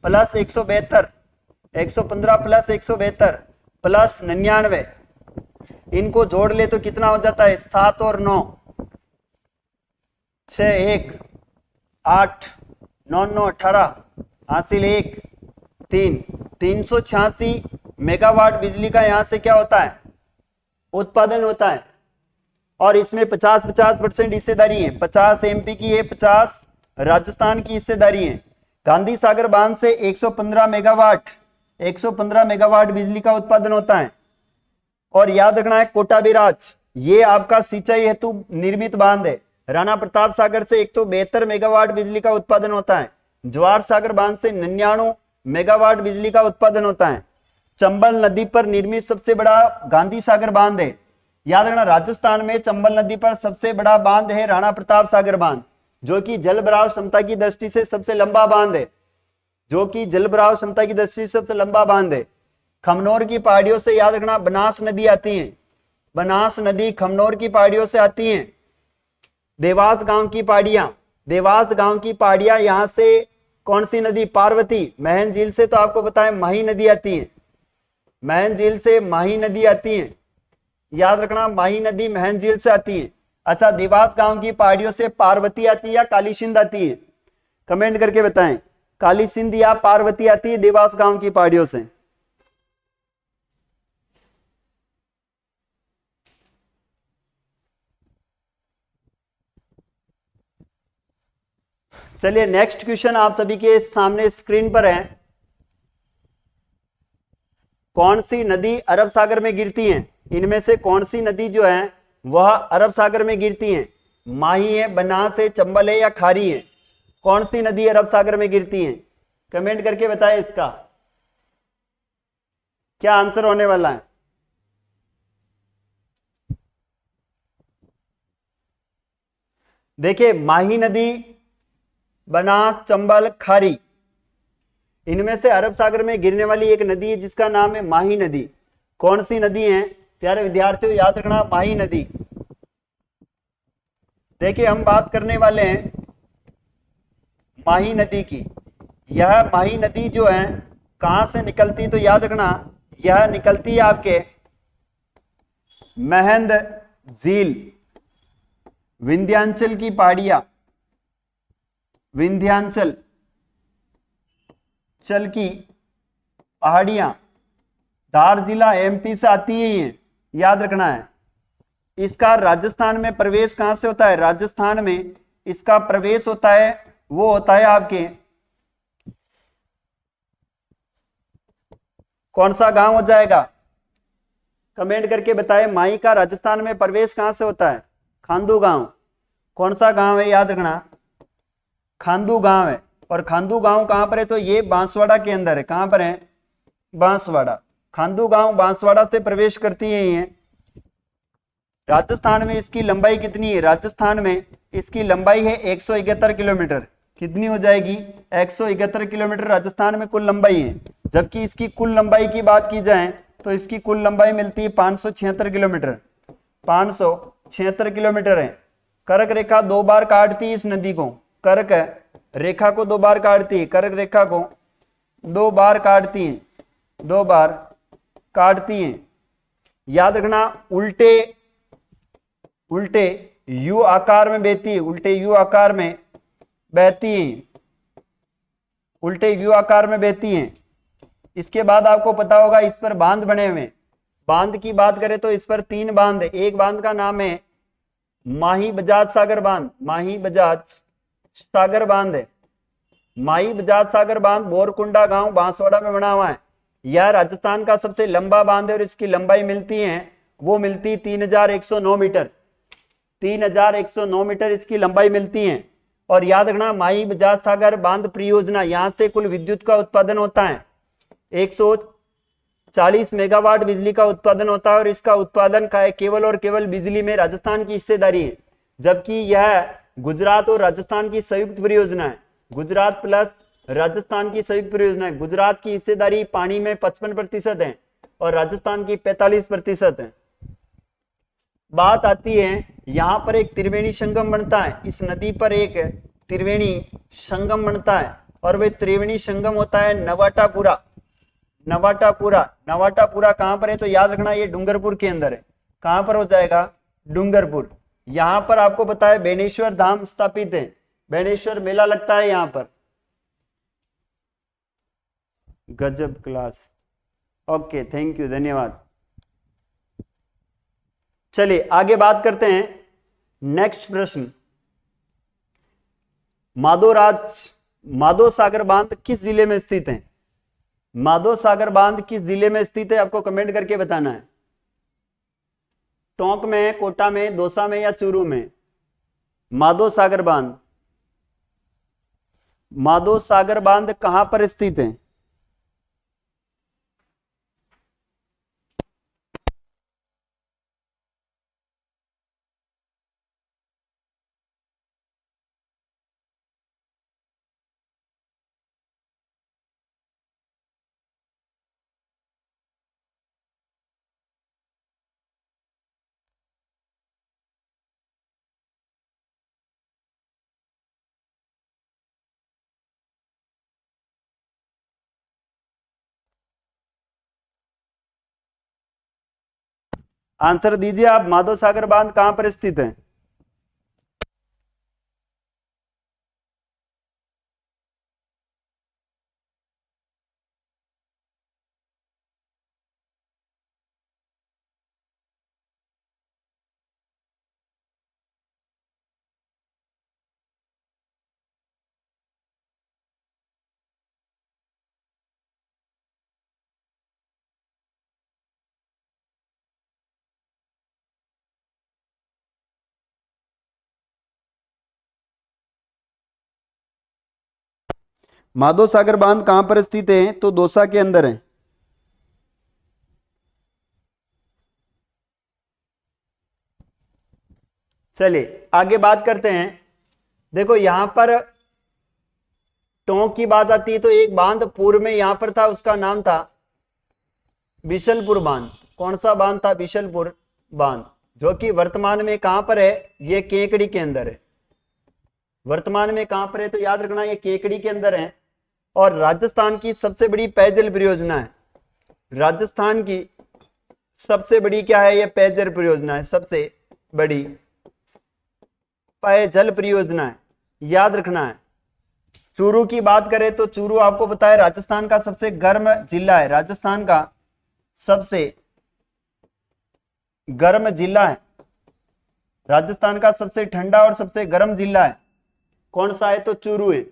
प्लस 172, 115 प्लस 172 प्लस 99, इनको जोड़ ले तो कितना हो जाता है, 7 और 9, 6 1 8 9 9 18 हासिल 1 3, 386 मेगावाट बिजली का यहां से क्या होता है, उत्पादन होता है। और इसमें 50-50% हिस्सेदारी है, 50 एमपी की है, 50 राजस्थान की हिस्सेदारी है। गांधी सागर बांध से 115 मेगावाट, 115 मेगावाट बिजली का उत्पादन होता है। और याद रखना है कोटा बैराज, ये आपका सिंचाई हेतु निर्मित बांध है। राणा प्रताप सागर से 172 मेगावाट बिजली का उत्पादन होता है। जवाहर सागर बांध से 99 मेगावाट बिजली का उत्पादन होता है। चंबल नदी पर निर्मित सबसे बड़ा गांधी सागर बांध है। याद रखना राजस्थान में चंबल नदी पर सबसे बड़ा बांध है राणा प्रताप सागर बांध, जो कि जल भराव क्षमता की दृष्टि से सबसे लंबा बांध है, जो कि जल भराव क्षमता की दृष्टि से सबसे लंबा बांध है। खमनोर की पहाड़ियों से याद रखना बनास नदी आती है, बनास नदी खमनोर की पहाड़ियों से आती है। देवास गांव की पहाड़ियां, देवास गांव की पहाड़ियां, यहां से कौन सी नदी, पार्वती। महन झील से तो आपको पता है माही नदी आती है, महन झील से माही नदी आती है, याद रखना माही नदी महन झील से आती है। अच्छा, देवास गांव की पहाड़ियों से पार्वती आती है या काली सिंध आती है, कमेंट करके बताएं, काली सिंध या पार्वती आती है देवास गांव की पहाड़ियों से। चलिए नेक्स्ट क्वेश्चन आप सभी के सामने स्क्रीन पर है। कौन सी नदी अरब सागर में गिरती है, इनमें से कौन सी नदी जो है वह अरब सागर में गिरती है, माही है, बनास है, चंबल है या खारी है। कौन सी नदी अरब सागर में गिरती है, कमेंट करके बताएं इसका क्या आंसर होने वाला है। देखिए माही नदी, बनास, चंबल, खारी, इनमें से अरब सागर में गिरने वाली एक नदी है जिसका नाम है माही नदी। कौन सी नदी है प्यारे विद्यार्थियों, याद रखना माही नदी। देखिए हम बात करने वाले हैं माही नदी की। यह माही नदी जो है कहां से निकलती, तो याद रखना यह निकलती है आपके महंद झील, विंध्याचल की पहाड़ियां, विंध्याचल चल की पहाड़ियां, धार जिला एमपी से आती है, ये याद रखना है। इसका राजस्थान में प्रवेश कहां से होता है, राजस्थान में इसका प्रवेश होता है वो होता है आपके कौन सा गांव हो जाएगा, कमेंट करके बताएं। माही का राजस्थान में प्रवेश कहां से होता है, खांदू गांव। कौन सा गांव है, याद रखना खांदू गांव है। और खांदू गांव कहां पर है, तो ये बांसवाड़ा के अंदर है। कहां पर है, बांसवाड़ा। खांदू गांव बांसवाड़ा से प्रवेश करती है ये। राजस्थान में इसकी लंबाई कितनी है, राजस्थान में इसकी लंबाई है 171 किलोमीटर। कितनी हो जाएगी, 171 किलोमीटर राजस्थान में कुल लंबाई है। जबकि इसकी कुल लंबाई की बात की जाए तो इसकी कुल लंबाई मिलती है 576 किलोमीटर, 576 किलोमीटर है। कर्क रेखा 2 बार काटती है इस नदी को, कर्क रेखा को 2 बार काटती है, कर्क रेखा को 2 बार काटती है, 2 बार काटती है। याद रखना उल्टे उल्टे यू आकार में बहती है, उल्टे यू आकार में बहती है, उल्टे यू आकार में बहती है। इसके बाद आपको पता होगा इस पर बांध बने हुए। बांध की बात करें तो इस पर 3 बांध है। एक बांध का नाम है माही बजाज सागर बांध, माही बजाज सागर बांध है। माही बजाज सागर बांध बोरकुंडा गांव बांसवाड़ा में बना हुआ है। यह राजस्थान का सबसे लंबा बांध है और इसकी लंबाई मिलती है, वो मिलती 3109 मीटर, 3109 मीटर इसकी लंबाई मिलती है। और याद रखना माही बजाज सागर बांध परियोजना, यहां से कुल विद्युत का उत्पादन होता है 140 मेगावाट बिजली का उत्पादन होता है और इसका उत्पादन का केवल और केवल बिजली में राजस्थान की हिस्सेदारी है, जबकि यह गुजरात और राजस्थान की संयुक्त परियोजना है। गुजरात प्लस राजस्थान की संयुक्त परियोजना है। गुजरात की हिस्सेदारी पानी में 55% है और राजस्थान की 45% है। बात आती है यहां पर एक त्रिवेणी संगम बनता है, इस नदी पर एक त्रिवेणी संगम बनता है और वह त्रिवेणी संगम होता है नवाटापुरा। नवाटापुरा, नवाटापुरा कहां पर है तो याद रखना ये डूंगरपुर के अंदर है। कहां पर हो जाएगा? डूंगरपुर। यहां पर आपको पता है बेनेश्वर धाम स्थापित है, बेनेश्वर मेला लगता है यहां पर। गजब क्लास, ओके थैंक यू, धन्यवाद। चलिए आगे बात करते हैं। नेक्स्ट प्रश्न, माधो सागर बांध किस जिले में स्थित है? माधो सागर बांध किस जिले में स्थित है आपको कमेंट करके बताना है। टोंक में, कोटा में, दौसा में या चूरू में? माधो सागर बांध, माधो सागर बांध कहां पर स्थित है? आंसर दीजिए आप, माधो सागर बांध कहां पर स्थित है? माधो सागर बांध कहां पर स्थित है तो दौसा के अंदर है। चलिए आगे बात करते हैं। देखो यहां पर टोंक की बात आती है तो एक बांध पूर्व में यहां पर था, उसका नाम था बिशलपुर बांध। कौन सा बांध था? बिशलपुर बांध, जो कि वर्तमान में कहां पर है? ये केकड़ी के अंदर है। वर्तमान में कहां पर है तो याद रखना ये केकड़ी के अंदर है और राजस्थान की सबसे बड़ी पेयजल परियोजना है। राजस्थान की सबसे बड़ी क्या है? ये पेयजल परियोजना है, सबसे बड़ी पेयजल परियोजना है, याद रखना है। चूरू की बात करें तो चूरू आपको पता है राजस्थान का सबसे गर्म जिला है, राजस्थान का सबसे गर्म जिला है, राजस्थान का सबसे ठंडा और सबसे गर्म जिला है। कौन सा है तो चूरू है।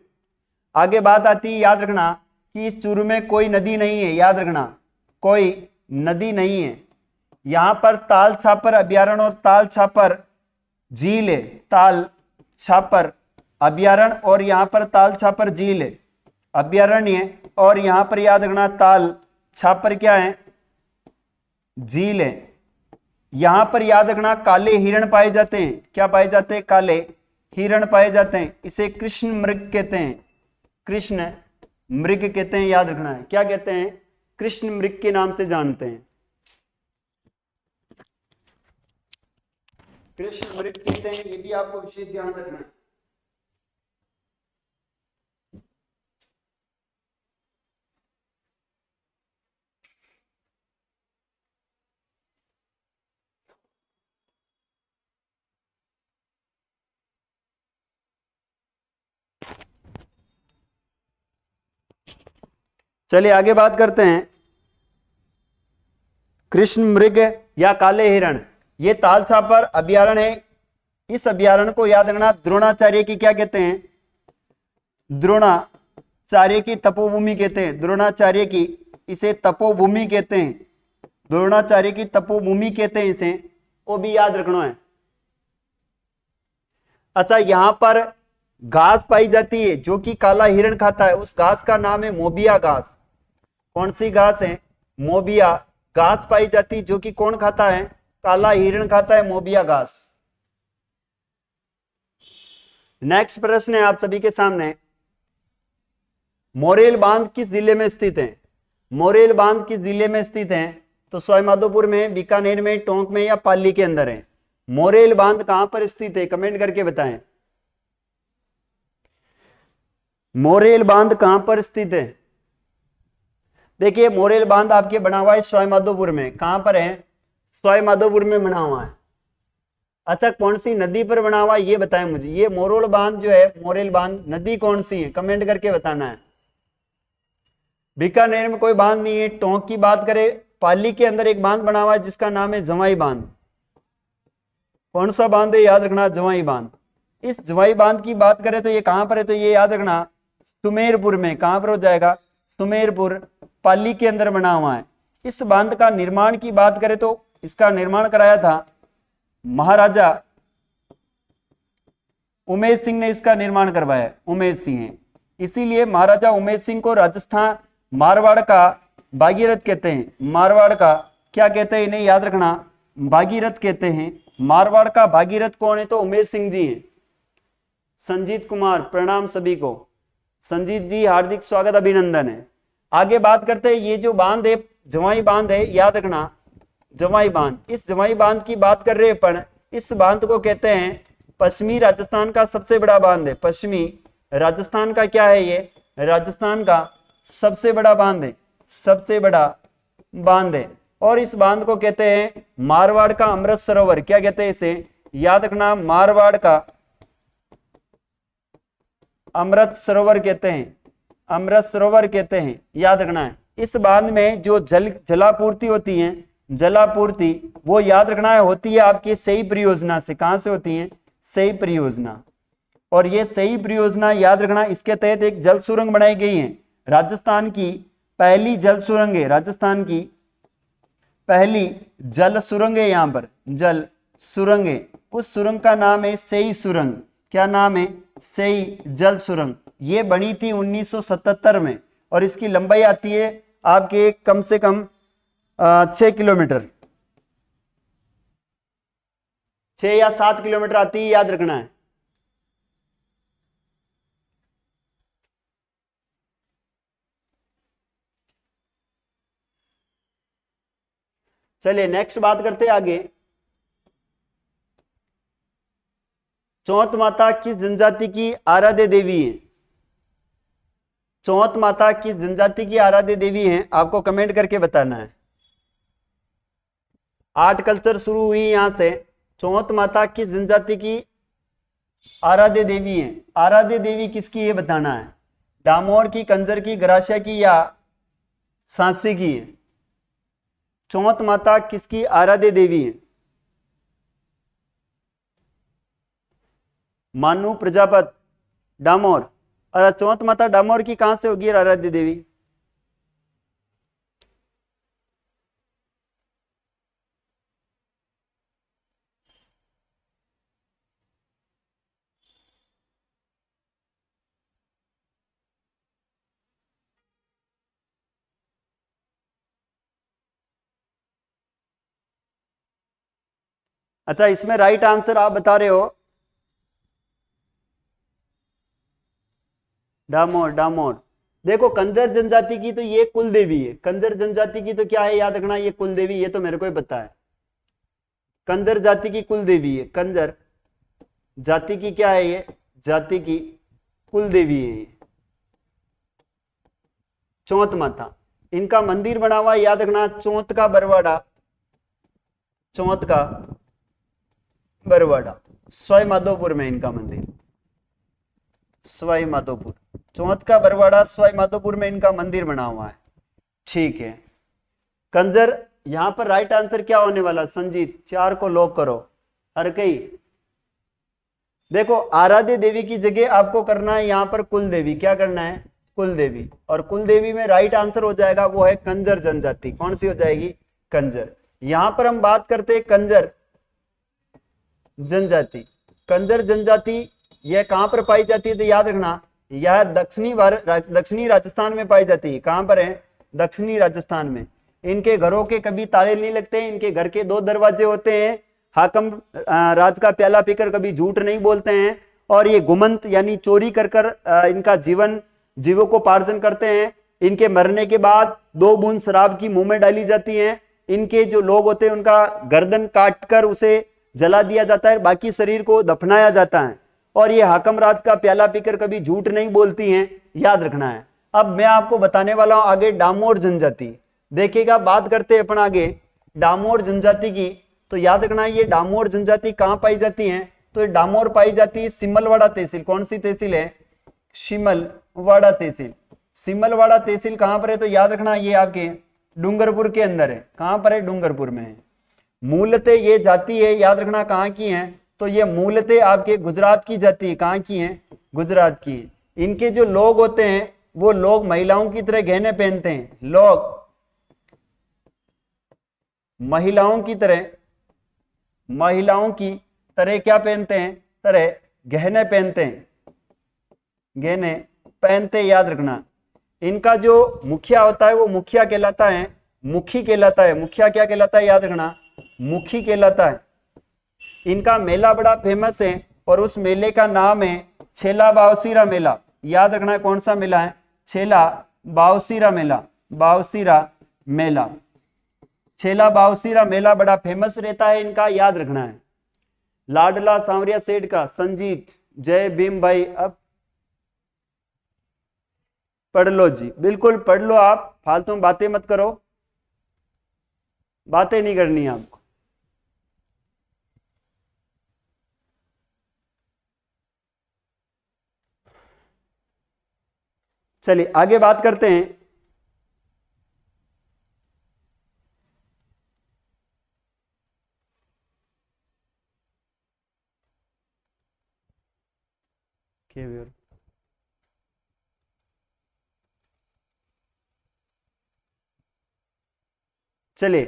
आगे बात आती है, याद रखना कि इस चूरू में कोई नदी नहीं है, याद रखना कोई नदी नहीं है। यहां पर ताल छापर अभ्यारण्य और ताल छापर झील है, ताल छापर अभ्यारण्य और यहां पर ताल छापर झील है, अभ्यारण्य, और यहां पर याद रखना ताल छापर क्या है? झील है। यहां पर याद रखना काले हिरण पाए जाते हैं। क्या पाए जाते हैं? काले हिरण पाए जाते हैं। इसे कृष्ण मृग कहते हैं, कृष्ण मृग कहते हैं, याद रखना है। क्या कहते हैं? कृष्ण मृग के नाम से जानते हैं। कृष्ण मृग कहते हैं, ये भी आपको विशेष ध्यान रखना है। चलिए आगे बात करते हैं। कृष्ण मृग या काले हिरण, ये तालछापर अभ्यारण्य है। इस अभ्यारण्य को याद रखना द्रोणाचार्य की क्या कहते हैं, द्रोणाचार्य की तपोभूमि कहते हैं। द्रोणाचार्य की इसे तपोभूमि कहते हैं, द्रोणाचार्य की तपोभूमि कहते हैं इसे, वो भी याद रखना है। अच्छा, यहां पर घास पाई जाती है जो कि काला हिरण खाता है, उस घास का नाम है मोबिया घास। कौन सी घास है, मोबिया घास पाई जाती जो कि कौन खाता है, काला हिरण खाता है, मोबिया घास। नेक्स्ट प्रश्न है आप सभी के सामने, मोरेल बांध किस जिले में स्थित है। मोरेल बांध किस जिले में स्थित है, तो सवाईमाधोपुर में, बीकानेर में, टोंक में या पाली के अंदर है। मोरेल बांध कहां पर स्थित है, कमेंट करके बताएं। मोरेल बांध कहां पर स्थित है। देखिए मोरेल बांध आपके बना हुआ है सवाईमाधोपुर में। कहां पर है, सवाईमाधोपुर में बना हुआ है। अच्छा, कौन सी नदी पर बना हुआ है ये बताएं मुझे। ये मोरोल बांध जो है, मोरेल बांध, नदी कौन सी है, कमेंट करके बताना है। बीकानेर में कोई बांध नहीं है। टोंक की बात करें, पाली के अंदर एक बांध बना हुआ है जिसका नाम है जवाई बांध। कौन सा बांध है, याद रखना, जवाई बांध। इस जवाई बांध की बात करें तो ये कहां पर है, तो ये याद रखना सुमेरपुर में। कहां पर हो जाएगा, सुमेरपुर, पाली के अंदर बना हुआ है। इस बांध का निर्माण की बात करें तो इसका निर्माण कराया था महाराजा उमेश सिंह ने, इसका निर्माण करवाया उमेश सिंह है। इसीलिए महाराजा उमेश सिंह को राजस्थान मारवाड़ का भागीरथ कहते हैं। मारवाड़ का क्या कहते हैं, इन्हें याद रखना, भागीरथ कहते हैं। मारवाड़ का भागीरथ कौन है, तो उमेश सिंह जी हैं। संजीत कुमार, प्रणाम सभी को। संजीत जी हार्दिक स्वागत, अभिनंदन है। आगे बात करते हैं, ये जो बांध है जवाई बांध है, याद रखना जवाई बांध। इस जवाई बांध की बात कर रहे हैं अपन। इस बांध को कहते हैं पश्चिमी राजस्थान का सबसे बड़ा बांध है। पश्चिमी राजस्थान का क्या है, ये राजस्थान का सबसे बड़ा बांध है, सबसे बड़ा बांध है। और इस बांध को कहते हैं मारवाड़ का अमृत सरोवर। क्या कहते हैं इसे, याद रखना, मारवाड़ का अमृत सरोवर कहते हैं, अमृत सरोवर कहते हैं, याद रखना है। इस बांध में जो जलापूर्ति होती है, जलापूर्ति वो याद रखना है होती है आपकी सही परियोजना से। कहां से होती है, सही परियोजना। और ये सही परियोजना याद रखना, इसके तहत एक जल सुरंग बनाई गई है। राजस्थान की पहली जल सुरंग है, राजस्थान की पहली जल सुरंग है, यहां पर जल सुरंग है। उस सुरंग का नाम है सई सुरंग। क्या नाम है, सई जल सुरंग। ये बनी थी 1977 में और इसकी लंबाई आती है आपके कम से कम 6 किलोमीटर, 6 या 7 किलोमीटर आती है, याद रखना है। चलिए नेक्स्ट बात करते हैं आगे। चौथ माता किस जनजाति की आराध्य देवी है। चौथ माता किस जनजाति की आराध्य देवी है, आपको कमेंट करके बताना है। आर्ट कल्चर शुरू हुई यहां से। चौथ माता किस जनजाति की आराध्य देवी है, आराध्य देवी किसकी है बताना है। डामोर की, कंजर की, गरासिया की या सांसी की है। चौथ माता किसकी आराध्य देवी है, मानू, प्रजापत, डामोर। और चौथ माता डामोर की कहां से होगी आराध्य देवी। अच्छा, इसमें राइट आंसर आप बता रहे हो डामोर, डामोर। देखो कंजर जनजाति की तो ये कुल देवी है, कंजर जनजाति की तो क्या है, याद रखना ये कुल देवी, ये तो मेरे को ही पता है। कंजर जाति की कुल देवी है, कंजर जाति की क्या है ये, जाति की कुल देवी है ये, चौथ माता। इनका मंदिर बना हुआ याद रखना चौथ का बरवाड़ा, चौथ का बरवाड़ा सवाई माधोपुर में इनका मंदिर, सवाई माधोपुर, चौथ का बरवाड़ा सवाई माधोपुर में इनका मंदिर बना हुआ है। ठीक है, कंजर यहां पर राइट आंसर क्या होने वाला संजीत, 4 को लॉक करो। हर कई देखो आराध्य देवी की जगह आपको करना है यहां पर कुल देवी, क्या करना है कुल देवी, और कुल देवी में राइट आंसर हो जाएगा वो है कंजर जनजाति। कौन सी हो जाएगी, कंजर। यहां पर हम बात करते हैं कंजर जनजाति। कंजर जनजाति यह कहां पर पाई जाती है, तो याद रखना यह दक्षिणी राजस्थान में पाई जाती है। कहां पर है, दक्षिणी राजस्थान में। इनके घरों के कभी ताले नहीं लगते, इनके घर के 2 दरवाजे होते हैं। हाकम राज का प्याला पीकर कभी झूठ नहीं बोलते हैं, और ये गुमंत यानी चोरी कर इनका जीवोपार्जन करते हैं। इनके मरने के बाद 2 बूंद शराब की मुंह में डाली जाती है। इनके जो लोग होते हैं उनका गर्दन काटकर उसे जला दिया जाता है, बाकी शरीर को दफनाया जाता है। और ये हाकम राज का प्याला पीकर कभी झूठ नहीं बोलती हैं, याद रखना है। अब मैं आपको बताने वाला हूं आगे डामोर जनजाति। देखिएगा बात करते हैं अपन आगे डामोर जनजाति की, तो याद रखना ये डामोर जनजाति कहां पाई जाती है, तो ये डामोर पाई जाती है सिमलवाड़ा तहसील। कौन सी तहसील है, सिमलवाड़ा तहसील। सिमलवाड़ा तहसील कहां पर है, तो याद रखना ये आपके डूंगरपुर के अंदर है। कहां पर है, डूंगरपुर में है। मूलतः ये जाति है, याद रखना कहां की है, तो ये मूलतः आपके गुजरात की जाति है। कहां की है, गुजरात की है। इनके जो लोग होते हैं वो लोग महिलाओं की तरह गहने पहनते हैं, लोग महिलाओं की तरह क्या पहनते हैं, तरह गहने पहनते हैं, गहने पहनते, याद रखना। इनका जो मुखिया होता है वो मुखिया कहलाता है, मुखी कहलाता है। मुखिया क्या कहलाता है, याद रखना मुखी कहलाता है। इनका मेला बड़ा फेमस है और उस मेले का नाम है छेला बावसीरा मेला। याद रखना है कौन सा मेला है, छेला बावसीरा मेला, बावसीरा मेला। छेला बावसीरा मेला बड़ा फेमस रहता है इनका, याद रखना है। लाडला सांवरिया सेठ का, संजीत जय भीम भाई, अब पढ़ लो जी, बिल्कुल पढ़ लो, आप फालतू में बातें मत करो, बातें नहीं करनी है आपको। चलिए आगे बात करते हैं। चलिए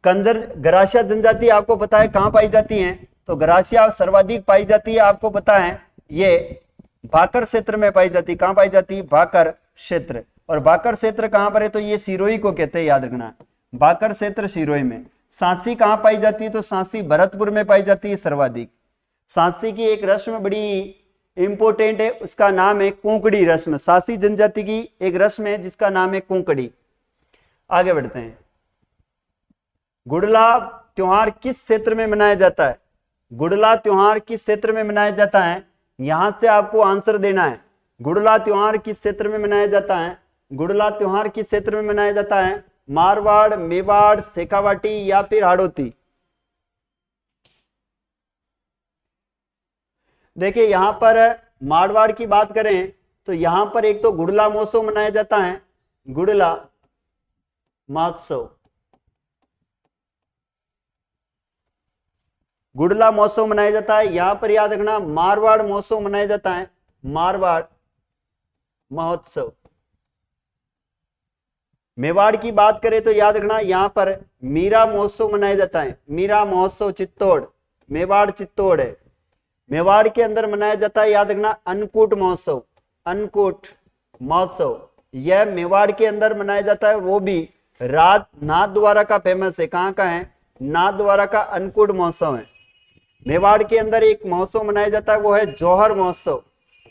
कंजर गरासिया जनजाति आपको पता है कहां पाई जाती है, तो गरासिया सर्वाधिक पाई जाती है, आपको पता है ये भाकर क्षेत्र में पाई जाती है। कहां पाई जाती है, भाकर क्षेत्र। और भाकर क्षेत्र कहां पर है, तो ये सिरोही को कहते हैं, याद रखना भाकर क्षेत्र सिरोही में। सांसी कहां पाई जाती है, तो सांसी भरतपुर में पाई जाती है सर्वाधिक। सांसी की एक रस्म बड़ी इंपोर्टेंट है, उसका नाम है कुंकड़ी रस्म। सांसी जनजाति की एक रस्म है जिसका नाम है कुंकड़ी। आगे बढ़ते हैं। गुड़ला त्योहार किस क्षेत्र में मनाया जाता है, गुड़ला त्योहार किस क्षेत्र में मनाया जाता है, यहां से आपको आंसर देना है। गुड़ला त्योहार किस क्षेत्र में मनाया जाता है, गुड़ला त्योहार किस क्षेत्र में मनाया जाता है, मारवाड़, मेवाड़, शेखावाटी या फिर हाड़ौती। देखिए यहां पर मारवाड़ की बात करें तो यहां पर एक तो गुड़ला महोत्सव मनाया जाता है, गुड़ला महोत्सव, गुड़ला महोत्सव मनाया जाता है। यहां पर याद रखना मारवाड़ महोत्सव मनाया जाता है, मारवाड़ महोत्सव। मेवाड़ की बात करें तो याद रखना यहां पर मीरा महोत्सव मनाया जाता है, मीरा महोत्सव चित्तौड़, मेवाड़ चित्तौड़ है। मेवाड़ के अंदर मनाया जाता है, याद रखना अन्नकूट महोत्सव, अन्नकूट महोत्सव यह मेवाड़ के अंदर मनाया जाता है, वो भी नाथद्वारा का फेमस है। कहां का है, नाथद्वारा का अन्नकूट महोत्सव है। मेवाड़ के अंदर एक महोत्सव मनाया जाता है, वो है जौहर महोत्सव,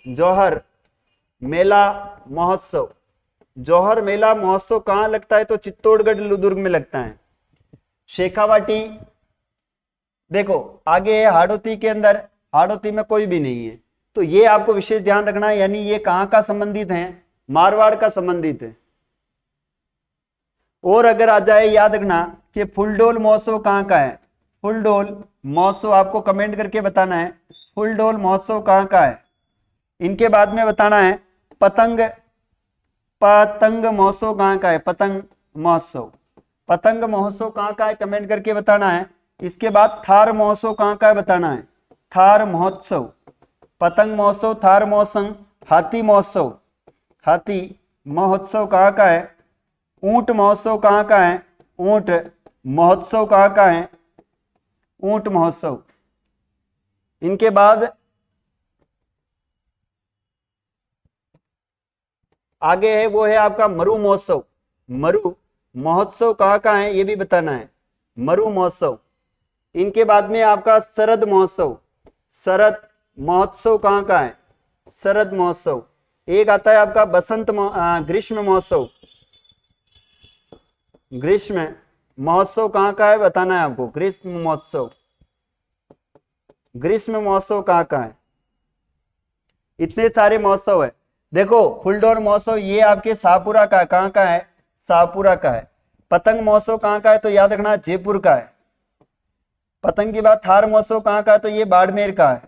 जौहर मेला महोत्सव। जौहर मेला महोत्सव कहां लगता है, तो चित्तौड़गढ़ दुर्ग में लगता है। शेखावाटी। देखो आगे है हाड़ौती के अंदर, हाड़ौती में कोई भी नहीं है, तो ये आपको विशेष ध्यान रखना है, यानी ये कहां का संबंधित है, मारवाड़ का संबंधित है। और अगर आ जाए याद रखना कि फुलडोल महोत्सव कहां का है, फुलडोल महोत्सव आपको कमेंट करके बताना है, फुलडोल महोत्सव कहां का है। इनके बाद में बताना है पतंग, पतंग महोत्सव कहां का है, पतंग महोत्सव, पतंग महोत्सव कहां का है कमेंट करके बताना है। इसके बाद थार महोत्सव कहां का है बताना है, थार महोत्सव, पतंग महोत्सव, थार महोत्सव, हाथी महोत्सव, हाथी महोत्सव कहां का है, ऊंट महोत्सव कहां का है, ऊंट महोत्सव कहां का है, ऊंट महोत्सव। इनके बाद आगे है वो है आपका मरु महोत्सव, मरु महोत्सव कहां का है ये भी बताना है, मरु महोत्सव। इनके बाद में आपका शरद महोत्सव, शरद महोत्सव कहां का है, शरद महोत्सव। एक आता है आपका बसंत ग्रीष्म महोत्सव, ग्रीष्म महोत्सव कहां का है बताना है आपको, ग्रीष्म महोत्सव, ग्रीष्म महोत्सव कहां का है। इतने सारे महोत्सव है। देखो फुलडोल महोत्सव ये आपके शाहपुरा का, कहां का है, शाहपुरा का है। पतंग महोत्सव कहां का है तो याद रखना जयपुर का है। पतंग की बात, थार महोत्सव कहां का है तो ये बाड़मेर का है।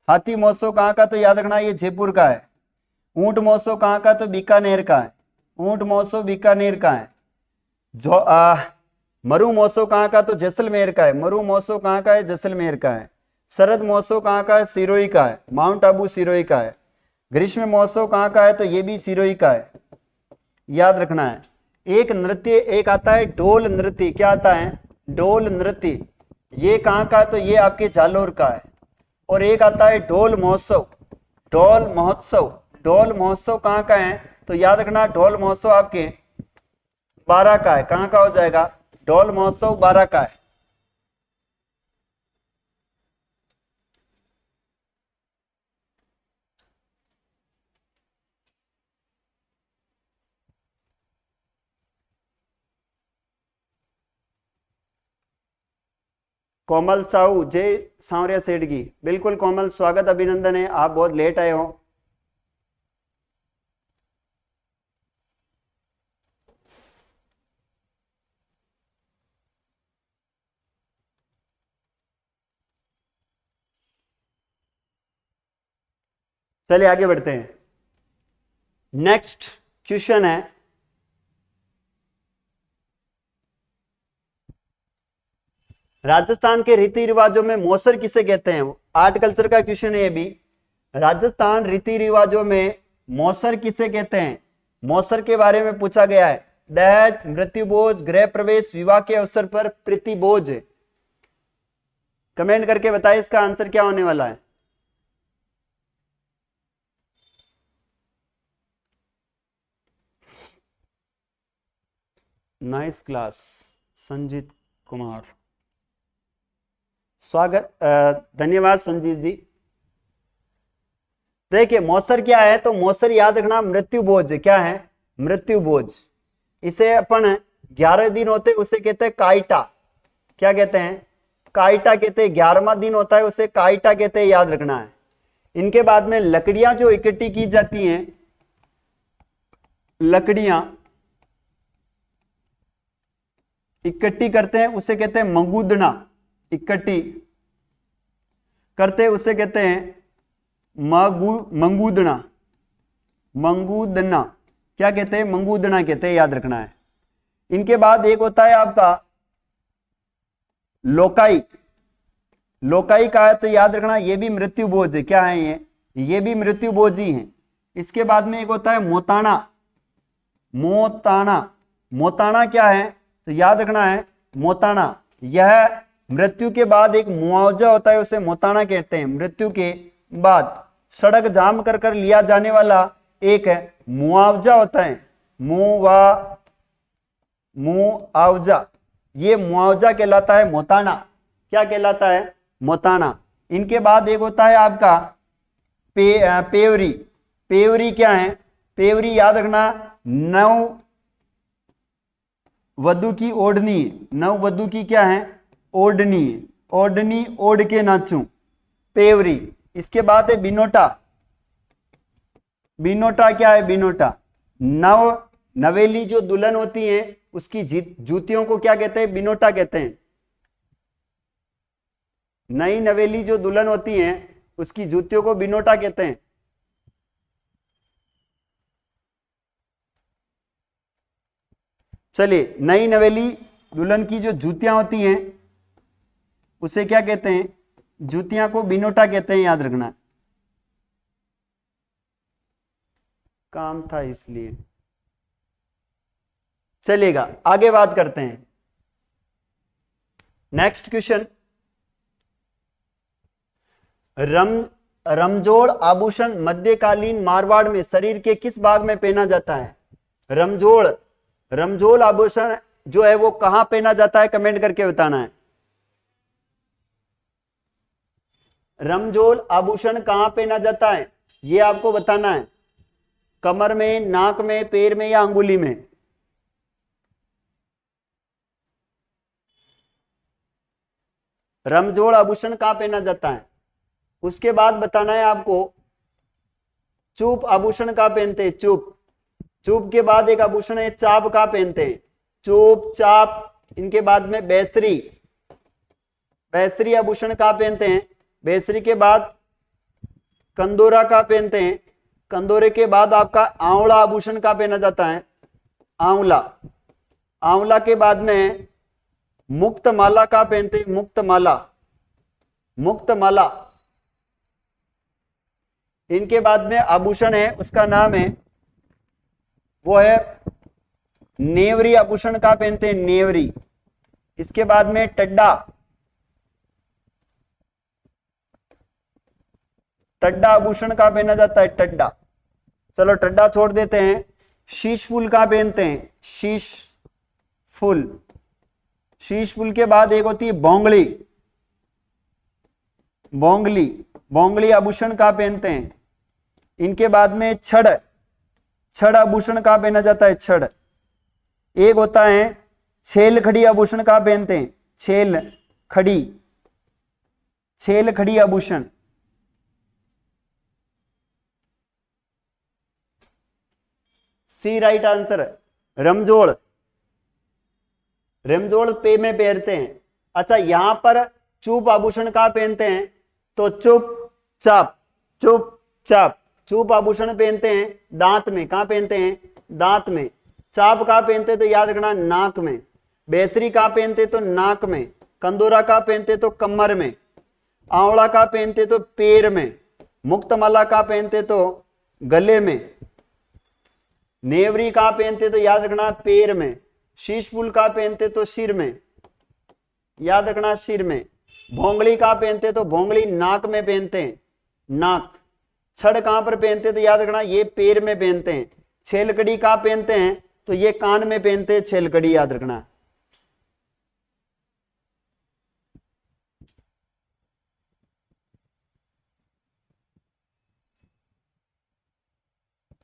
हाथी महोत्सव कहां का तो याद रखना ये जयपुर का है। ऊंट महोत्सव कहां का तो बीकानेर का है, ऊंट महोत्सव बीकानेर का है। जो मरु महोत्सव कहां का तो जैसलमेर का है, मरु महोत्सव कहां का है, जैसलमेर का है। शरद महोत्सव कहां का है, सिरोही का है, माउंट आबू सिरोही का है। ग्रीष्म महोत्सव कहां का है तो ये भी सिरोही का है, याद रखना है। एक नृत्य एक आता है ढोल नृत्य, क्या आता है, ढोल नृत्य, ये कहां का है तो ये आपके जालोर का है। और एक आता है ढोल महोत्सव, ढोल महोत्सव, ढोल महोत्सव कहां का है तो याद रखना ढोल महोत्सव आपके बारा का है, कहां का हो जाएगा, ढोल महोत्सव बारा का है। कोमल साहू, जय सांवरिया सेठ की, बिल्कुल कोमल स्वागत अभिनंदन है, आप बहुत लेट आए हो। चलिए आगे बढ़ते हैं। नेक्स्ट क्वेश्चन है, राजस्थान के रीति रिवाजों में मौसर किसे कहते हैं। आर्ट कल्चर का क्वेश्चन है ये भी। राजस्थान रीति रिवाजों में मौसर किसे कहते हैं, मौसर के बारे में पूछा गया है। दहेज, मृत्यु भोज, गृह प्रवेश, विवाह के अवसर पर प्रीति भोज। कमेंट करके बताइए इसका आंसर क्या होने वाला है। नाइस क्लास, संजीत कुमार, स्वागत, धन्यवाद संजीत जी। देखिए मौसर क्या है तो मौसर याद रखना मृत्यु भोज, क्या है, मृत्यु भोज। इसे अपन 11 दिन होते उसे कहते हैं काइटा, क्या कहते हैं, काइटा कहते हैं। 11वां दिन होता है उसे काइटा कहते हैं, याद रखना है। इनके बाद में लकड़ियां जो इकट्ठी की जाती हैं, लकड़ियां इकट्ठी करते हैं उसे कहते हैं मंगूदना, इकट्ठी करते उसे कहते हैं मंगूदना, मंगूदना क्या कहते हैं, मंगूदना कहते हैं, याद रखना है। इनके बाद एक होता है आपका लोकाई, लोकाई का है तो याद रखना ये भी मृत्यु भोज है, क्या है ये भी मृत्यु भोज ही है। इसके बाद में एक होता है मोताना, मोताना, मोताना क्या है तो याद रखना है मोताना, यह मृत्यु के बाद एक मुआवजा होता है उसे मोताना कहते हैं। मृत्यु के बाद सड़क जाम कर कर लिया जाने वाला एक मुआवजा होता है, मुआवजा, ये मुआवजा कहलाता है मोताना, क्या कहलाता है, मोताना। इनके बाद एक होता है आपका पेवरी, पेवरी क्या है, पेवरी याद रखना वधु की ओढ़नी, नव वधु की क्या है? ओढ़नी, ओढ़नी ओढ़ के नाचूं, पेवरी। इसके बाद है बिनोटा, बिनोटा क्या है? बिनोटा नव नवेली जो दुल्हन होती है उसकी जूतियों को क्या कहते हैं? बिनोटा कहते हैं। नई नवेली जो दुल्हन होती है उसकी जूतियों को बिनोटा कहते हैं। चलिए, नई नवेली दुल्हन की जो जूतियां होती हैं उसे क्या कहते हैं? जूतियां को बिनोटा कहते हैं, याद रखना। काम था इसलिए चलेगा, आगे बात करते हैं। नेक्स्ट क्वेश्चन, रमजोड़ आभूषण मध्यकालीन मारवाड़ में शरीर के किस भाग में पहना जाता है? रमजोड़, रमजोल आभूषण जो है वो कहां पहना जाता है? कमेंट करके बताना है। रमजोल आभूषण कहां पहना जाता है ये आपको बताना है। कमर में, नाक में, पैर में या अंगुली में? रमजोड़ आभूषण कहां पहना जाता है? उसके बाद बताना है आपको चूप आभूषण कहां पहनते हैं? चूप। चूप के बाद एक आभूषण है चाप, कहां पहनते हैं? चूप, चाप। इनके बाद में बेसरी, बेसरी आभूषण कहां पहनते हैं? बेसरी के बाद कंदोरा कहां पहनते हैं? कंदोरे के बाद आपका आंवला आभूषण कहां पहना जाता है? आंवला। आंवला के बाद में मुक्त माला कहां पहनते हैं? मुक्त माला, मुक्त माला। इनके बाद में आभूषण है उसका नाम है वो है नेवरी आभूषण कहां पहनते हैं? नेवरी। इसके बाद में टड्डा, टड्डा आभूषण कहां पहना जाता है? टड्डा। चलो टड्डा छोड़ देते हैं। शीश फूल कहां पहनते हैं? शीश फूल। शीश फूल के बाद एक होती है बोंगली, बोंगली, बोंगली आभूषण कहां पहनते हैं? इनके बाद में छड़, छड़ आभूषण कहां पहना जाता है? छड़। एक होता है छेल खड़ी आभूषण कहां पहनते हैं? छेल खड़ी, छेल खड़ी आभूषण। सी राइट आंसर। रमजोड़, रमजोड़ पे में पहनते हैं। अच्छा, यहां पर चुप आभूषण कहां पहनते हैं? तो चुप चाप, चुप चाप। चुप आभूषण पहनते हैं दांत में, कहां पहनते हैं? दांत में। चाप कहां पहनते हैं? तो याद रखना नाक में। बेसरी कहां पहनते? तो नाक में। कंदोरा कहां पहनते? तो कमर में। आंवला कहां पहनते? तो पैर में। मुक्तमाला कहां पहनते? तो गले में। नेवरी कहां पहनते? तो याद रखना पैर में। शीश फूल कहां पहनते? तो सिर में, याद रखना सिर में। भोंगली कहां पहनते? तो भोंगली नाक में पहनते हैं, नाक। छड़ कहां पर पहनते? तो याद रखना ये पैर में पहनते हैं। छेलकड़ी कहां पहनते हैं? तो ये कान में पहनते हैं छेलकड़ी, याद रखना।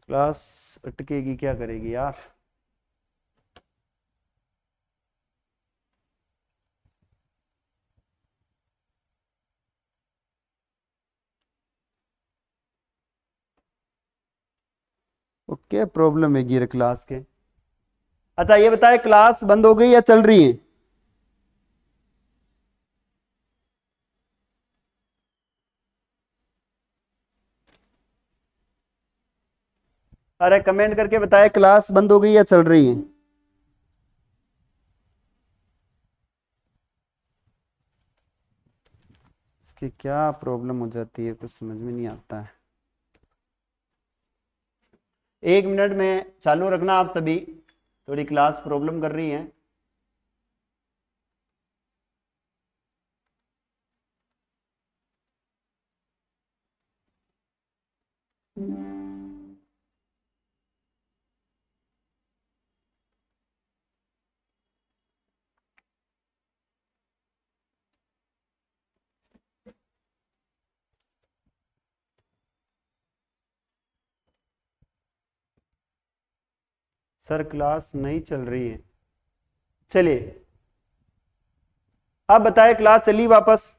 क्लास अटकेगी, क्या करेगी यार। ओके, प्रॉब्लम है गिर क्लास के। अच्छा ये बताए क्लास बंद हो गई या चल रही है? अरे कमेंट करके बताए क्लास बंद हो गई या चल रही है? इसकी क्या प्रॉब्लम हो जाती है कुछ समझ में नहीं आता है। 1 मिनट में चालू रखना आप सभी, थोड़ी क्लास प्रॉब्लम कर रही है। सर क्लास नहीं चल रही है। चलिए अब बताए, क्लास चली वापस,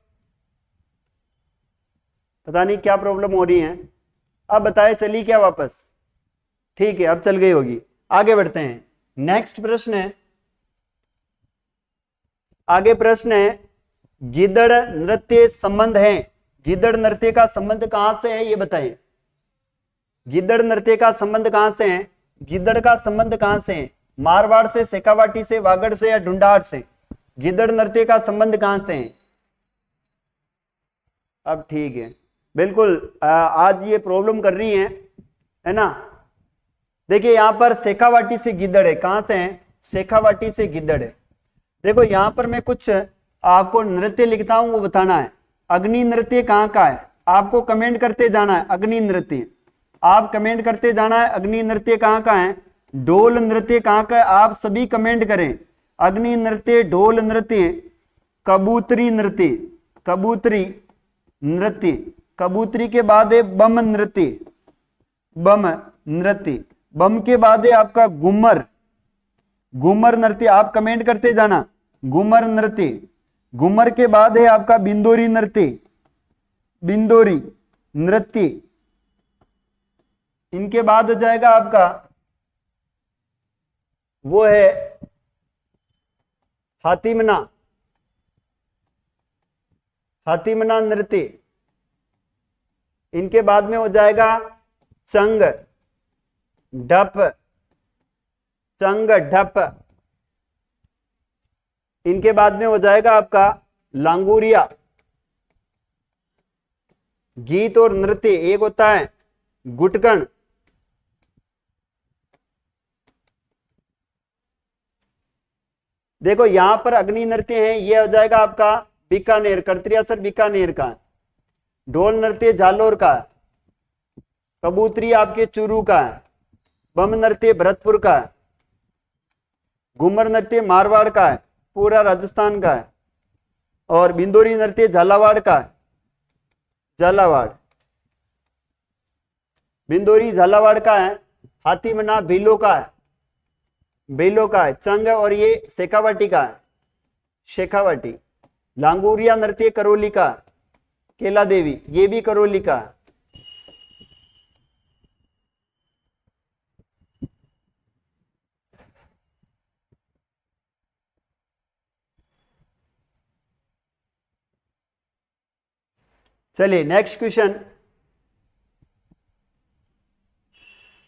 पता नहीं क्या प्रॉब्लम हो रही है। अब बताए चली क्या वापस? ठीक है, अब चल गई होगी। आगे बढ़ते हैं। नेक्स्ट प्रश्न है, आगे प्रश्न है, गिद्दड़ नृत्य संबंध है। गिद्दड़ नृत्य का संबंध कहां से है ये बताएं। गिद्दड़ नृत्य का संबंध कहां से है? गिद्दड़ का संबंध कहां से है? मारवाड़ से, शेखावाटी से, वागड़ से या ढूंढाड़ से? गिद्दड़ नृत्य का संबंध कहां से है? अब ठीक है, बिल्कुल आज ये प्रॉब्लम कर रही है ना। देखिए यहां पर शेखावाटी से गिद्दड़ है। कहां से है? शेखावाटी से गिद्दड़ है। देखो यहां पर मैं कुछ आपको नृत्य लिखता हूं, वो बताना है। अग्नि नृत्य कहां का है? आपको कमेंट करते जाना है। अग्नि नृत्य आप कमेंट करते जाना है। अग्नि नृत्य कहां का है? ढोल नृत्य कहां का है? आप सभी कमेंट करें। अग्नि नृत्य, ढोल नृत्य, कबूतरी नृत्य, कबूतरी नृत्य, कबूतरी के बाद है बम नृत्य, बम नृत्य, बम के बाद है आपका घूमर, घूमर नृत्य। आप कमेंट करते जाना, घूमर नृत्य। घूमर के बाद है आपका बिंदोरी नृत्य, बिंदोरी नृत्य। इनके बाद हो जाएगा आपका वो है हातिमना, हातिमना नृत्य। इनके बाद में हो जाएगा चंग ढप, चंग ढप। इनके बाद में हो जाएगा आपका लांगुरिया। गीत और नृत्य एक होता है गुटकन। देखो यहां पर अग्नि नृत्य है, ये हो जाएगा आपका बीकानेर, कर्तरियासर बीकानेर का। ढोल नृत्य जालोर का, कबूतरी आपके चूरू का है, बम नृत्य भरतपुर का है, घूमर नृत्य मारवाड़ का है, पूरा राजस्थान का है, और बिंदोरी नृत्य झालावाड़ का है, झालावाड़, बिंदोरी झालावाड़ का है। हाथीमना भीलो का है, भीलो का है। चंग और ये शेखावाटी का है, शेखावाटी। लांगुरिया नृत्य करौली का, केला देवी, ये भी करौली का है। चलिए नेक्स्ट क्वेश्चन,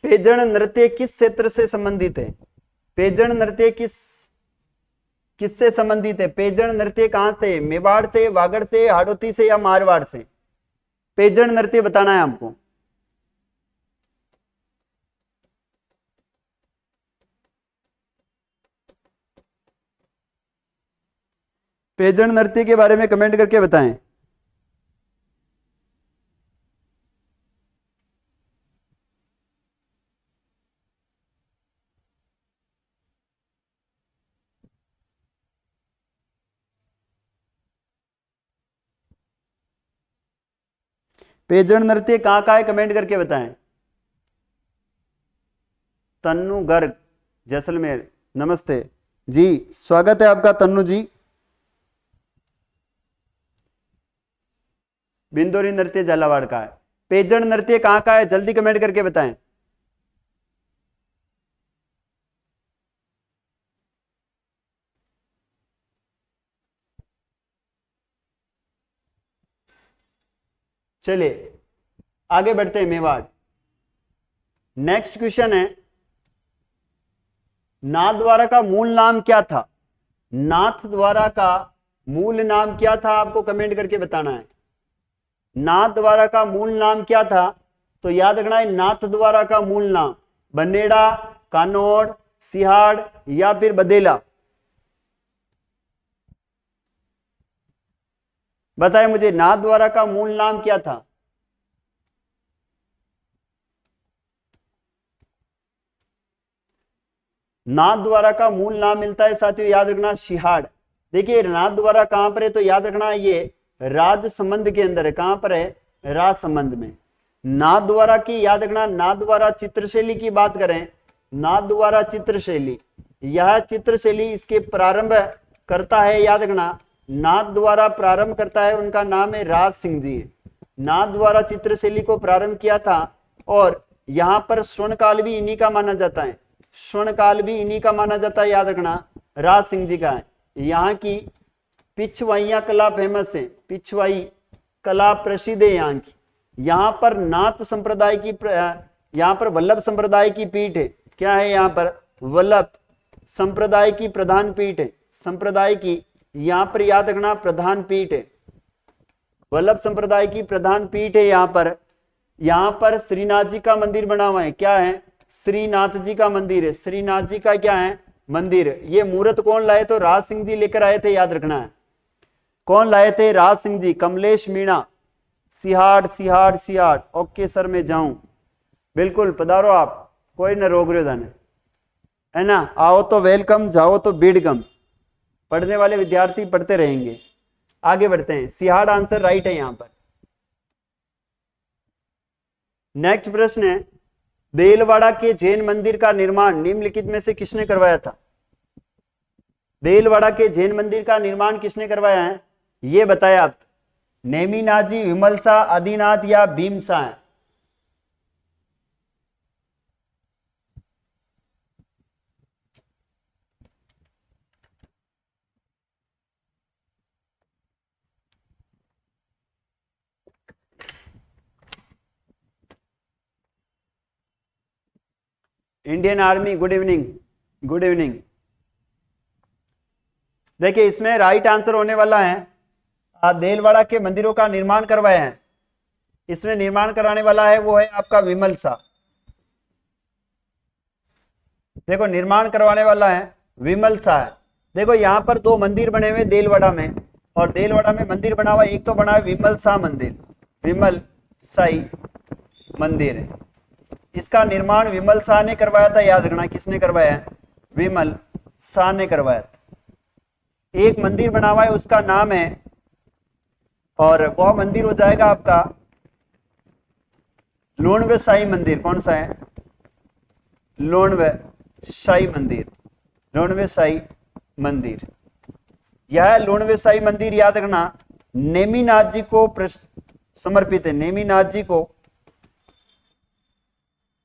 पेजण नृत्य किस क्षेत्र से संबंधित है? पेजण नृत्य किससे संबंधित है? पेजण नृत्य कहां से? मेवाड़ से, वागड़ से, हाड़ौती से या मारवाड़ से? पेजण नृत्य बताना है आपको। पेजण नृत्य के बारे में कमेंट करके बताएं। पेजण नृत्य कहां का है? कमेंट करके बताएं। तन्नू गर्ग जैसलमेर, नमस्ते जी, स्वागत है आपका तन्नू जी। बिंदोरी नृत्य झालावाड़ का है। पेजण नृत्य कहां का है? जल्दी कमेंट करके बताएं। चलिए आगे बढ़ते हैं। मेवाड़। नेक्स्ट क्वेश्चन है, नाथद्वारा का मूल नाम क्या था? नाथद्वारा का मूल नाम क्या था? आपको कमेंट करके बताना है। नाथद्वारा का मूल नाम क्या था? तो याद रखना है, नाथद्वारा का मूल नाम बनेड़ा, कानोड़, सिहाड़ या फिर बदेला। बताए मुझे, नाथद्वारा का मूल नाम क्या था? नाथद्वारा का मूल नाम मिलता है साथियों, याद रखना, सिहाड़। देखिए नाथद्वारा कहां पर है? तो याद रखना ये राजसमंद के अंदर है। कहां पर है? राजसमंद में। नाथद्वारा की याद रखना, नाथद्वारा चित्रशैली की बात करें, नाथद्वारा चित्रशैली यह चित्रशैली इसके प्रारंभ करता है, याद रखना, नाथ द्वारा प्रारंभ करता है, उनका नाम है राज सिंह जी। नाथ द्वारा चित्रशैली को प्रारंभ किया था और यहाँ पर स्वर्ण काल भी इन्हीं का माना जाता है, स्वर्ण काल भी इन्हीं का माना जाता है, याद रखना, राज सिंह जी का है। यहाँ की पिछवाइया कला फेमस है, पिछवाई कला प्रसिद्ध है यहाँ की। यहाँ पर नाथ संप्रदाय की, यहाँ पर वल्लभ संप्रदाय की पीठ है। क्या है यहाँ पर? वल्लभ संप्रदाय की प्रधान पीठ है, संप्रदाय की यहाँ पर याद रखना प्रधान पीठ है, वल्लभ संप्रदाय की प्रधान पीठ है। यहाँ पर श्रीनाथ जी का मंदिर बना हुआ है। क्या है? श्रीनाथ जी का मंदिर है, श्रीनाथ जी का क्या है? मंदिर। ये मूर्त कौन लाए? तो राज सिंह जी लेकर आए थे, याद रखना है। कौन लाए थे? राज सिंह जी। कमलेश मीणा, सिहाड़ सिहाड़ सिहाड़। ओके सर, मैं जाऊं, बिल्कुल पधारो आप, कोई न रोक रहे धन, है ना। आओ तो वेलकम, जाओ तो बीडकम। पढ़ने वाले विद्यार्थी पढ़ते रहेंगे। आगे बढ़ते हैं, सिहाड़ आंसर राइट है यहां पर। नेक्स्ट प्रश्न है, देलवाड़ा के जैन मंदिर का निर्माण निम्नलिखित में से किसने करवाया था? देलवाड़ा के जैन मंदिर का निर्माण किसने करवाया है, ये बताया आप। नेमिनाथ जी, विमल शाह, आदिनाथ या Bhim Shah? Indian army, good evening, good evening. देखिए इसमें राइट आंसर होने वाला है, देलवाड़ा के मंदिरों का निर्माण करवाया है, इसमें निर्माण कराने वाला है वो है आपका विमल शाह। देखो निर्माण करवाने वाला है विमल शाह। देखो यहाँ पर दो मंदिर बने हुए देलवाड़ा में, और देलवाड़ा में मंदिर बना हुआ, एक तो बना है विमल शाह मंदिर, विमल शाही मंदिर है। इसका निर्माण विमल शाह ने करवाया था, याद रखना। किसने करवाया है? विमल शाह ने करवाया था। एक मंदिर बना हुआ है, उसका नाम है, और वह मंदिर हो जाएगा आपका लोणवे शाही मंदिर। कौन सा है? लोणवे शाही मंदिर, लोणवे शाही मंदिर। यह लोणवे शाही मंदिर याद रखना नेमिनाथ जी को समर्पित है, नेमिनाथ जी को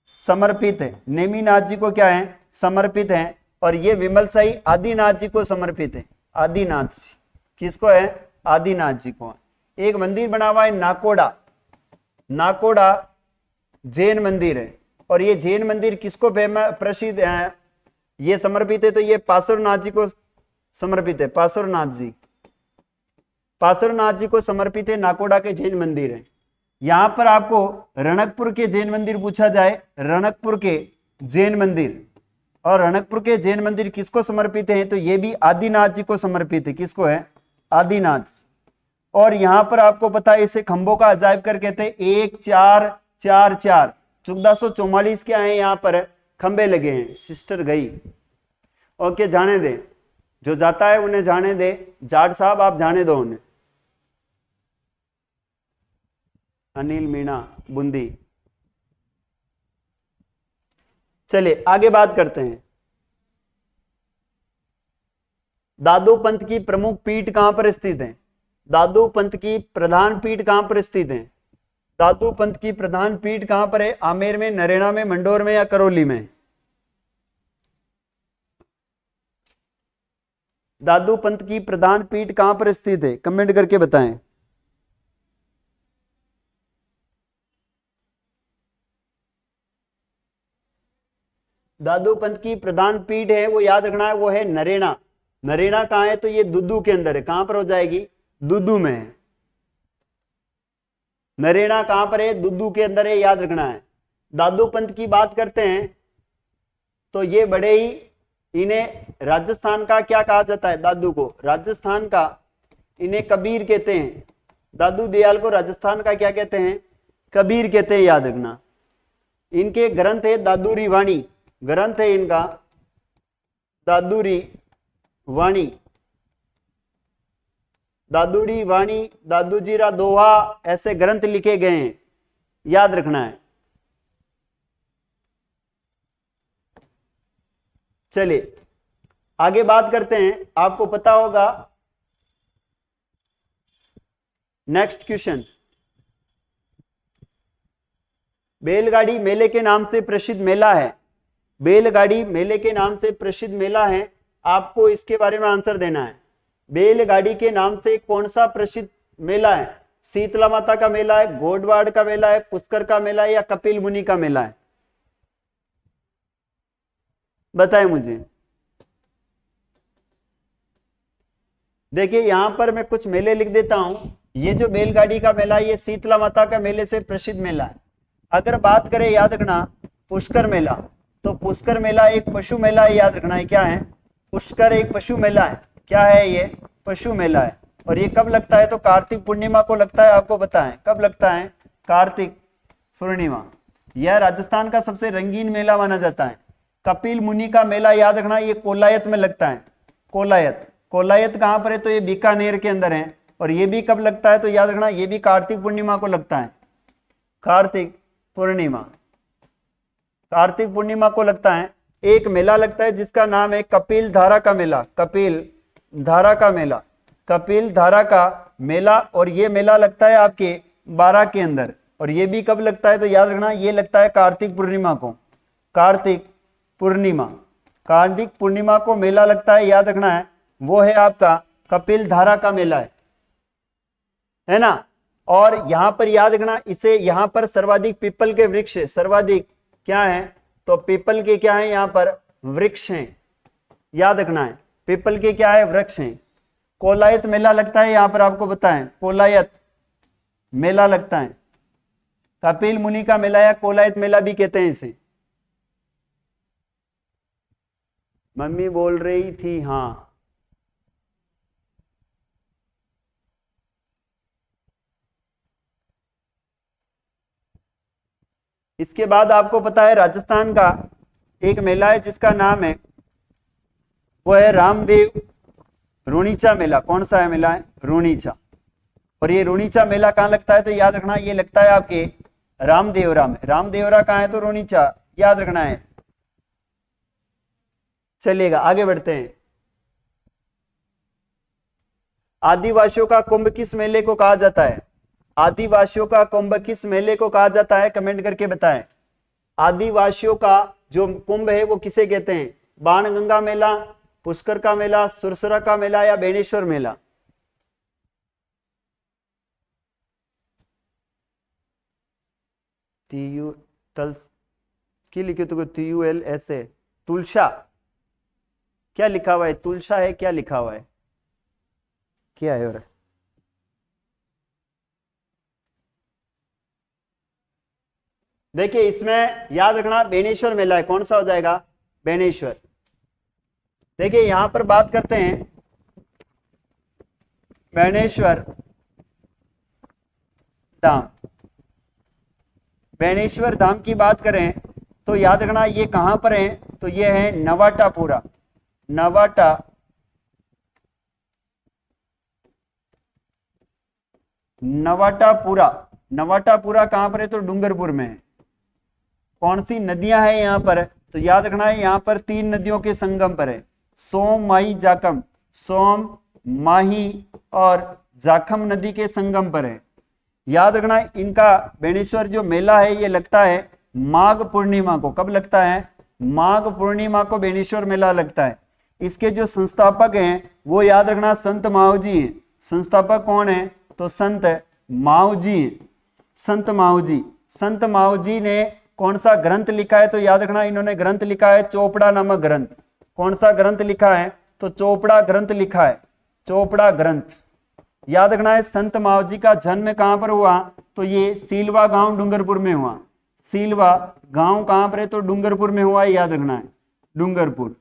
समर्पित है, नेमिनाथ जी को क्या है? समर्पित है। और ये विमल शाही आदिनाथ जी को समर्पित है, आदिनाथ जी। किसको है? आदिनाथ जी को। एक मंदिर बना हुआ है नाकोड़ा, नाकोड़ा जैन मंदिर है, और ये जैन मंदिर किसको प्रसिद्ध है, ये समर्पित है? तो ये पार्श्वनाथ जी को समर्पित है, पार्श्वनाथ जी, पार्श्वनाथ जी को समर्पित है, नाकोड़ा के जैन मंदिर है। यहां पर आपको रणकपुर के जैन मंदिर पूछा जाए, रणकपुर के जैन मंदिर, और रणकपुर के जैन मंदिर किसको समर्पित है? तो ये भी आदिनाथ जी को समर्पित है। किसको है? आदिनाथ। और यहां पर आपको पता है इसे खंभों का अजायब कर कहते हैं। 1 4 4 4 1444 क्या है यहाँ पर खंबे लगे हैं। सिस्टर गई, ओके जाने दे, जो जाता है उन्हें जाने दे। जाट साहब आप जाने दो उन्हें। अनिल मीणा बूंदी। चलिए आगे बात करते हैं। दादू पंथ की प्रमुख पीठ कहां पर स्थित है? दादू पंथ की प्रधान पीठ कहां पर स्थित है? दादू पंथ की प्रधान पीठ कहां पर है? आमेर में, नरेना में, मंडोर में या करौली में? दादू पंथ की प्रधान पीठ कहां पर स्थित है? कमेंट करके बताएं। दादू पंथ की प्रधान पीठ है वो याद रखना है, वो है नरेना। नरेना कहां है? तो ये दुद्दू के अंदर है। कहां पर हो जाएगी? दुद्दू में है। नरेना कहां पर है? दुद्दू के अंदर है, याद रखना है। दादू पंथ की बात करते हैं तो ये बड़े ही, इन्हें राजस्थान का क्या कहा जाता है? दादू को राजस्थान का, इन्हें कबीर कहते हैं। दादू दयाल को राजस्थान का क्या कहते हैं? कबीर कहते हैं, याद रखना। इनके ग्रंथ है दादूरी वाणी, ग्रंथ है इनका दादूरी वाणी, दादूरी वाणी, दादूजीरा दोहा, ऐसे ग्रंथ लिखे गए हैं, याद रखना है। चलिए आगे बात करते हैं, आपको पता होगा नेक्स्ट क्वेश्चन, बैलगाड़ी मेले के नाम से प्रसिद्ध मेला है, बैलगाड़ी मेले के नाम से प्रसिद्ध मेला है, आपको इसके बारे में आंसर देना है। बैलगाड़ी के नाम से कौन सा प्रसिद्ध मेला है? शीतला माता का मेला है, गोडवाड़ का मेला है, पुष्कर का मेला है, या कपिल मुनि का मेला है? बताएं मुझे। देखिए यहां पर मैं कुछ मेले लिख देता हूं। ये जो बैलगाड़ी का मेला है ये शीतला माता का मेले से प्रसिद्ध मेला है। अगर बात करें, याद रखना, पुष्कर मेला, तो पुष्कर मेला एक पशु मेला है, याद रखना है क्या है? पुष्कर एक पशु मेला है। क्या है ये? पशु मेला है। और ये कब लगता है? तो कार्तिक पूर्णिमा को लगता है। आपको पता है कब लगता है? कार्तिक पूर्णिमा। यह राजस्थान का सबसे रंगीन मेला माना जाता है। कपिल मुनि का मेला याद रखना, ये कोलायत में लगता है। कोलायत, कोलायत कहां पर है? तो ये बीकानेर के अंदर है। और ये भी कब लगता है? तो याद रखना ये भी कार्तिक पूर्णिमा को लगता है। कार्तिक पूर्णिमा, कार्तिक पूर्णिमा को लगता है। एक मेला लगता है जिसका नाम है कपिल धारा का मेला। कपिल धारा का मेला, कपिल धारा का मेला। और ये मेला लगता है आपके 12 के अंदर। और ये भी कब लगता है? तो याद रखना ये लगता है कार्तिक पूर्णिमा को। कार्तिक पूर्णिमा, कार्तिक पूर्णिमा को मेला लगता है, याद रखना है वो है आपका कपिल धारा का मेला है ना। और यहां पर याद रखना, इसे यहां पर सर्वाधिक पीपल के वृक्ष, सर्वाधिक क्या है? तो पीपल के क्या है? यहां पर वृक्ष हैं, याद रखना है पीपल के क्या है? वृक्ष हैं। कोलायत मेला लगता है यहां पर, आपको बताएं कोलायत मेला लगता है। कपिल मुनि का मेला या कोलायत मेला भी कहते हैं इसे। मम्मी बोल रही थी हाँ। इसके बाद आपको पता है राजस्थान का एक मेला है जिसका नाम है वो है रामदेव रूणीचा मेला। कौन सा है मेला? है रूणीचा। और ये रूणीचा मेला कहाँ लगता है? तो याद रखना ये लगता है आपके रामदेवरा में। रामदेवरा कहाँ है? तो रूणीचा, याद रखना है। चलिएगा आगे बढ़ते हैं। आदिवासियों का कुंभ किस मेले को कहा जाता है? आदिवासियों का कुंभ किस मेले को कहा जाता है? कमेंट करके बताएं। आदिवासियों का जो कुंभ है वो किसे कहते हैं? बाणगंगा मेला, पुष्कर का मेला, सुरसरा का मेला, या बेणेश्वर मेला? TU तल की लिखे तो TULSA, तुलसा। क्या लिखा हुआ है? तुलसा है, क्या लिखा हुआ है? क्या है? और देखिए इसमें याद रखना बेणेश्वर मेला है। कौन सा हो जाएगा? बेणेश्वर। देखिए यहां पर बात करते हैं बेणेश्वर धाम। बेणेश्वर धाम की बात करें तो याद रखना ये कहां पर है? तो ये है नवाटापुरा। नवाटापुरा, नवाटापुरा कहां पर है? तो डूंगरपुर में है। कौन सी नदियां हैं यहां पर? तो याद रखना है यहां पर 3 नदियों के संगम पर है, सोम, माही, जाखम। सोम, माही और जाखम नदी के संगम पर है। याद रखना इनका बेणेश्वर जो मेला है ये लगता है माघ पूर्णिमा को। कब लगता है? माघ पूर्णिमा को बेणेश्वर मेला लगता है। इसके जो संस्थापक हैं वो याद रखना संत माऊजी हैं। संस्थापक कौन है? तो संत माऊजी हैं। संत माऊजी, संत माऊजी ने कौन सा ग्रंथ लिखा है? तो याद रखना इन्होंने ग्रंथ लिखा है चोपड़ा नामक ग्रंथ। कौन सा ग्रंथ लिखा है? तो चोपड़ा ग्रंथ लिखा है, चोपड़ा ग्रंथ। याद रखना है संत माऊजी का जन्म कहां पर हुआ? तो ये सीलवा गांव डूंगरपुर में हुआ। सीलवा गांव कहां पर है? तो डूंगरपुर में हुआ है, याद रखना है डूंगरपुर।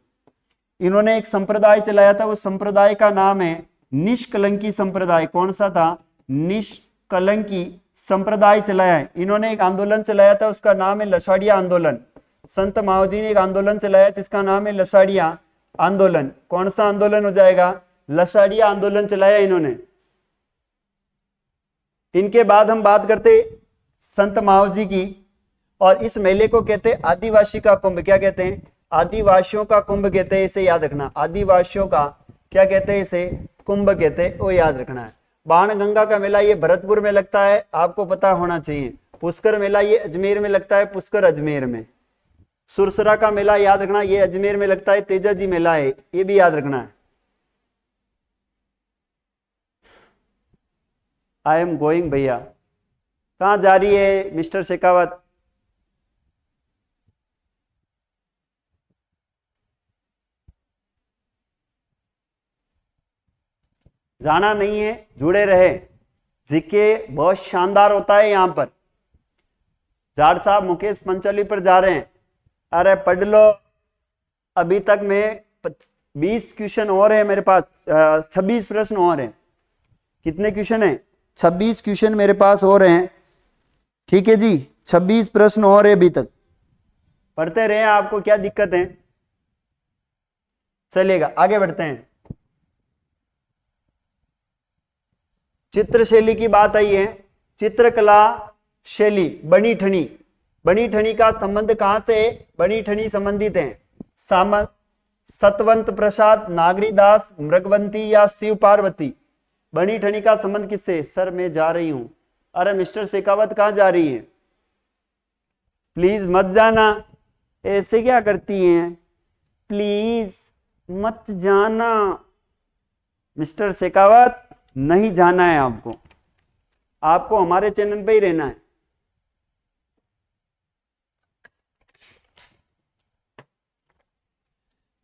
इन्होंने एक संप्रदाय चलाया था, उस संप्रदाय का नाम है निष्कलंकी संप्रदाय। कौन सा था? निष्कलंकी संप्रदाय चलाया है। इन्होंने एक आंदोलन चलाया था, उसका नाम है लसाड़िया आंदोलन। संत माऊजी ने एक आंदोलन चलाया जिसका नाम है लसाड़िया आंदोलन। कौन सा आंदोलन हो जाएगा? लसाड़िया आंदोलन चलाया इन्होंने। इनके बाद हम बात करते संत माऊजी की, और इस मेले को कहते हैं आदिवासी का कुंभ। क्या कहते हैं? आदिवासियों का कुंभ कहते हैं, इसे याद रखना। आदिवासियों का क्या कहते हैं? इसे कुंभ कहते हैं, वो याद रखना है। बाणगंगा का मेला ये भरतपुर में लगता है, आपको पता होना चाहिए। पुष्कर मेला ये अजमेर में लगता है, पुष्कर अजमेर में। सुरसरा का मेला याद रखना, ये अजमेर में लगता है, तेजाजी मेला है, ये भी याद रखना है। आई एम गोइंग भैया, कहाँ जा रही है मिस्टर शेखावत? जाना नहीं है, जुड़े रहे। जीके बहुत शानदार होता है यहाँ पर। जाट साहब मुकेश पंचोली पर जा रहे हैं, अरे पढ़ लो। अभी तक में 20 क्वेश्चन और है मेरे पास, 26 प्रश्न और हैं। कितने क्वेश्चन हैं? 26 क्वेश्चन मेरे पास और हैं, ठीक है जी। 26 प्रश्न और है अभी तक, पढ़ते रहे, आपको क्या दिक्कत है? चलेगा, आगे बढ़ते हैं। चित्र शैली की बात आई है। चित्रकला शैली, बनी ठनी। बनी ठनी का संबंध कहां से? बनी ठनी संबंधित है सामंत, सतवंत प्रसाद, नागरीदास, मृगवंती या शिव पार्वती। बनी ठनी का संबंध किससे? सर मैं जा रही हूं। अरे मिस्टर शेखावत कहां जा रही है? प्लीज मत जाना, ऐसे क्या करती हैं? प्लीज मत जाना मिस्टर शेखावत, नहीं जाना है आपको, आपको हमारे चैनल पे ही रहना है।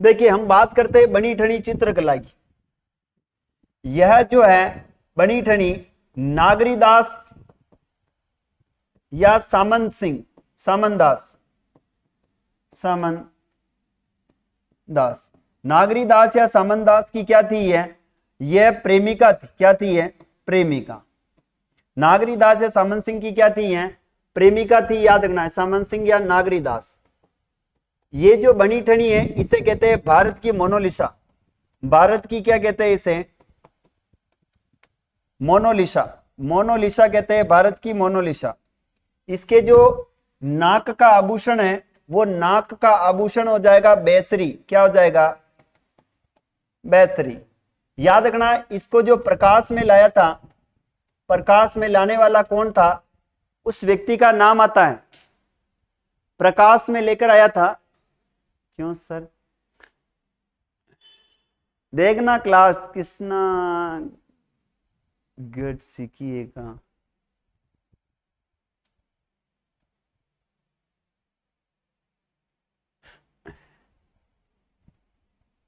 देखिए हम बात करते हैं बनी ठनी चित्रकला की। यह जो है बनी ठनी नागरीदास या सामंत सिंह, सामंतदास, सामंतदास, नागरीदास या सामंतदास की क्या थी? यह प्रेमिका थी। क्या थी? यह प्रेमिका। नागरीदास या सामंत सिंह की क्या थी? यह प्रेमिका थी, याद रखना है, सामंत सिंह या नागरीदास। ये जो बनी ठनी है इसे कहते हैं भारत की मोनालिसा। भारत की क्या कहते हैं इसे? मोनालिसा। मोनालिसा कहते हैं भारत की मोनालिसा। इसके जो नाक का आभूषण है वो नाक का आभूषण हो जाएगा बेसरी। क्या हो जाएगा? बेसरी। याद रखना, इसको जो प्रकाश में लाया था, प्रकाश में लाने वाला कौन था? उस व्यक्ति का नाम आता है, प्रकाश में लेकर आया था। क्यों सर? देखना क्लास किसना गुड सीखिएगा।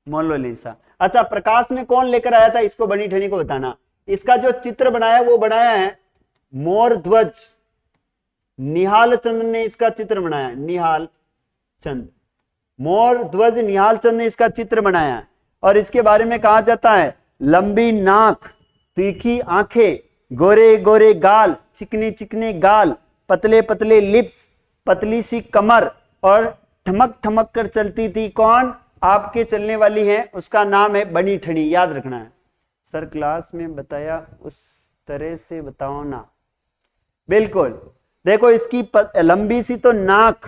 मोनालिसा। अच्छा, प्रकाश में कौन लेकर आया था इसको? बनी ठनी को बताना। इसका जो चित्र बनाया वो बनाया है मोर ध्वज, निहाल चंद ने इसका चित्र बनाया। निहाल चंद, मोर ध्वज निहाल चंद ने इसका चित्र बनाया। और इसके बारे में कहा जाता है लंबी नाक, तीखी आंखें, गोरे गोरे गाल, चिकने चिकने गाल, पतले पतले लिप्स, पतली सी कमर और ठमक ठमक कर चलती थी। कौन? आपके चलने वाली है, उसका नाम है बनी ठनी। याद रखना है। सर क्लास में बताया उस तरह से बताओ ना। बिल्कुल। देखो इसकी लंबी सी तो नाक,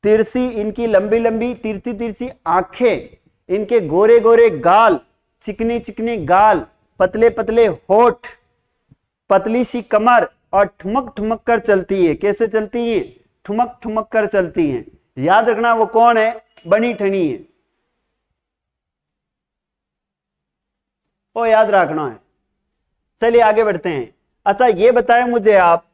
तिरछी इनकी लंबी लंबी तिरछी तिरछी आंखें, इनके गोरे गोरे गाल, चिकनी चिकनी गाल, पतले पतले होठ, पतली सी कमर और ठुमक ठुमक कर चलती है। कैसे चलती है? ठुमक ठुमक कर चलती है। याद रखना वो कौन है? बनी ठनी है। वो याद रखना है। चलिए आगे बढ़ते हैं। अच्छा ये बताएं मुझे आप,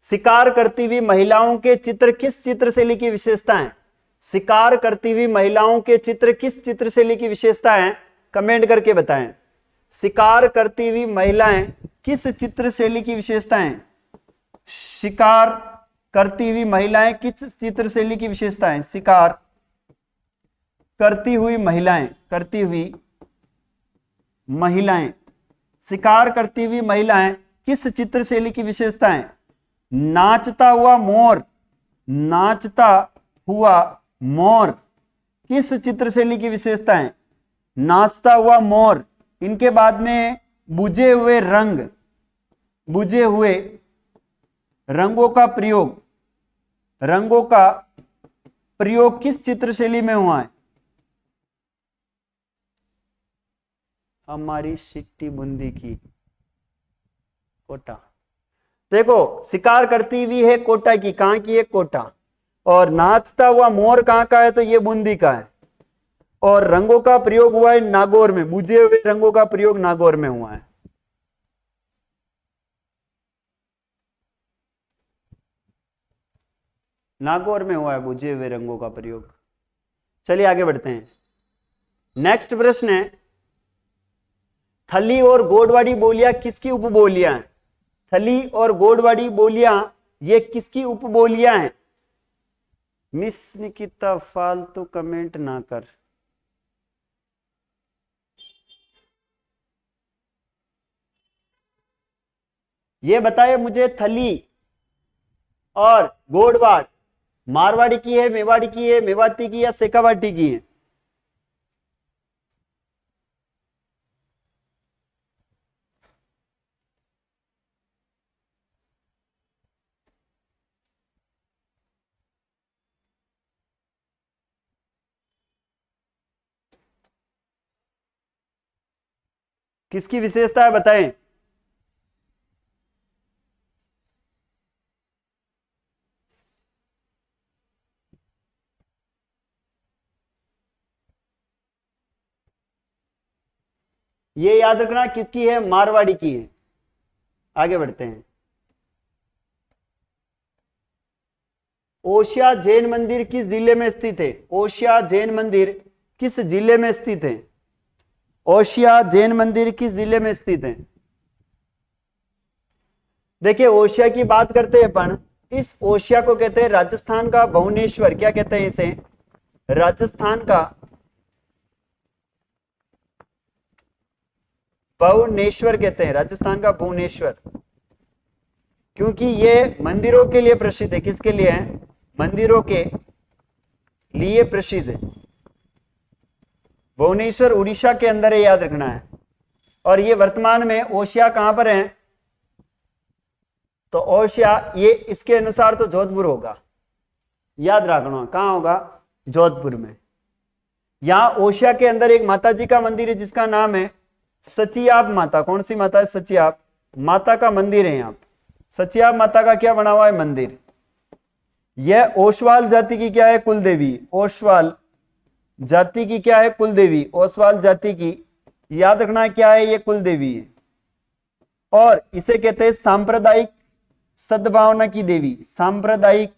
शिकार करती हुई महिलाओं के चित्र किस चित्र शैली की विशेषता है? शिकार करती हुई महिलाओं के चित्र किस चित्र शैली की विशेषता है? कमेंट करके बताएं। शिकार करती हुई महिलाएं किस चित्र शैली की विशेषता है? शिकार करती हुई महिलाएं किस चित्र शैली की विशेषता है? शिकार करती हुई महिलाएं, करती हुई महिलाएं, शिकार करती हुई महिलाएं किस चित्र शैली की विशेषता है? नाचता हुआ मोर, नाचता हुआ मोर किस चित्र शैली की विशेषता है? नाचता हुआ मोर। इनके बाद में बुझे हुए रंग, बुझे हुए रंगों का प्रयोग, रंगों का प्रयोग किस चित्रशैली में हुआ है? हमारी सिट्टी बूंदी की कोटा। देखो शिकार करती हुई है कोटा की, कहां की है? कोटा। और नाचता हुआ मोर कहां का है? तो ये बूंदी का है। और रंगों का प्रयोग हुआ है नागौर में, बुझे हुए रंगों का प्रयोग नागौर में हुआ है। नागौर में हुआ है बुझे हुए रंगों का प्रयोग। चलिए आगे बढ़ते हैं। नेक्स्ट प्रश्न है, थली और गोडवाड़ी बोलियां किसकी उपबोलियां हैं? थली और गोडवाड़ी बोलियां ये किसकी उपबोलियां हैं? मिस निकिता फालतू कमेंट ना कर। ये बताए मुझे, थली और गोडवाड़ मारवाड़ी की है, मेवाड़ी की है, मेवाती की या शेखावाटी की है? किसकी विशेषता है बताएं। ये याद रखना किसकी है? मारवाड़ी की है। आगे बढ़ते हैं। ओशिया जैन मंदिर किस जिले में स्थित है? ओशिया जैन मंदिर किस जिले में स्थित है? ओशिया जैन मंदिर किस जिले में स्थित है? देखिए ओशिया की बात करते हैं अपन, इस ओशिया को कहते हैं राजस्थान का भुवनेश्वर। क्या कहते हैं इसे? राजस्थान का भुवनेश्वर कहते हैं, राजस्थान का भुवनेश्वर। क्योंकि ये मंदिरों के लिए प्रसिद्ध है। किसके लिए है? मंदिरों के लिए प्रसिद्ध है। भुवनेश्वर उड़ीसा के अंदर है, याद रखना है। और ये वर्तमान में ओशिया कहां पर है? तो ओशिया ये इसके अनुसार तो जोधपुर होगा, याद रखना। कहां होगा? जोधपुर में। यहां ओशिया के अंदर एक माता जी का मंदिर है जिसका नाम है सचियाब माता। कौन सी माता है? सचियाब माता का मंदिर है। यहाँ सचियाब माता का क्या बना हुआ है? मंदिर। यह ओसवाल जाति की क्या है? कुलदेवी। ओसवाल जाति की क्या है? कुलदेवी। ओसवाल जाति की याद रखना है क्या है? ये कुलदेवी है। और इसे कहते हैं सांप्रदायिक सद्भावना की देवी। सांप्रदायिक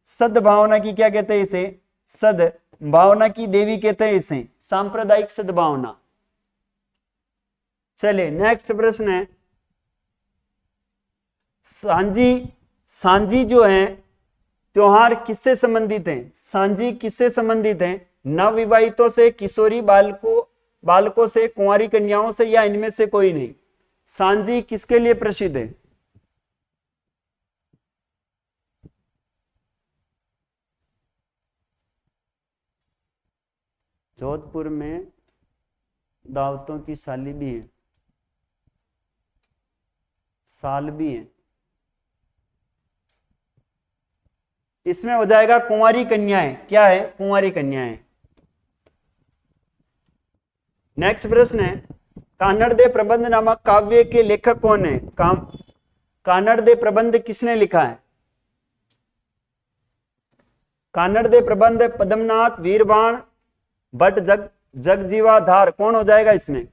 सद्भावना की क्या कहते हैं इसे? सद्भावना की देवी कहते हैं इसे, सांप्रदायिक सद्भावना। चलिए नेक्स्ट प्रश्न है, सांझी सांझी जो है त्योहार किससे संबंधित है? सांझी किससे संबंधित है? नवविवाहितों से, किशोरी बालकों से, कुंवारी कन्याओं से, या इनमें से कोई नहीं? सांझी किसके लिए प्रसिद्ध है? जोधपुर में दावतों की साली भी है, साल भी है। इसमें हो जाएगा कुंवारी कन्याएं। क्या है? कुंवारी कन्याएं। नेक्स्ट प्रश्न है, कानड़ दे प्रबंध नामक काव्य के लेखक कौन है? कानड़ दे प्रबंध किसने लिखा है? कानड़ दे प्रबंध पद्मनाथ, वीरबाण, भट्ट, जगजीवाधार। कौन हो जाएगा इसमें?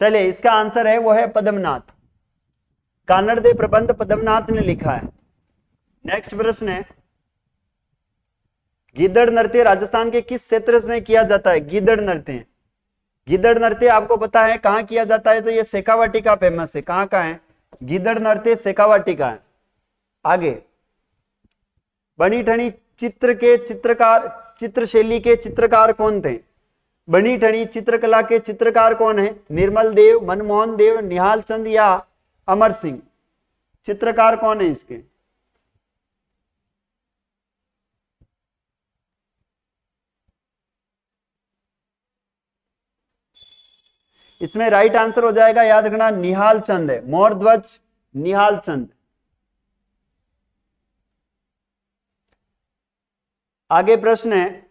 चलिए इसका आंसर है वो है पद्मनाथ। कानड़ दे प्रबंध पद्मनाथ ने लिखा है। नेक्स्ट प्रश्न है, गिद्दड़ नृत्य राजस्थान के किस क्षेत्र में किया जाता है? गिद्दड़ नृत्य, गिद्दड़ नृत्य आपको पता है कहां किया जाता है? तो ये शेखावाटी का फेमस है। कहां का है? गिद्दड़ नृत्य शेखावाटी का है। आगे बनी ठनी चित्र के चित्रकार, चित्रशैली के चित्रकार कौन थे? बनी ठनी चित्रकला के चित्रकार कौन है? निर्मल देव, मनमोहन देव, निहाल चंद या अमर सिंह? चित्रकार कौन है इसके? इसमें राइट आंसर हो जाएगा, याद रखना, निहाल चंद है, मोर ध्वज निहाल चंद। आगे प्रश्न है,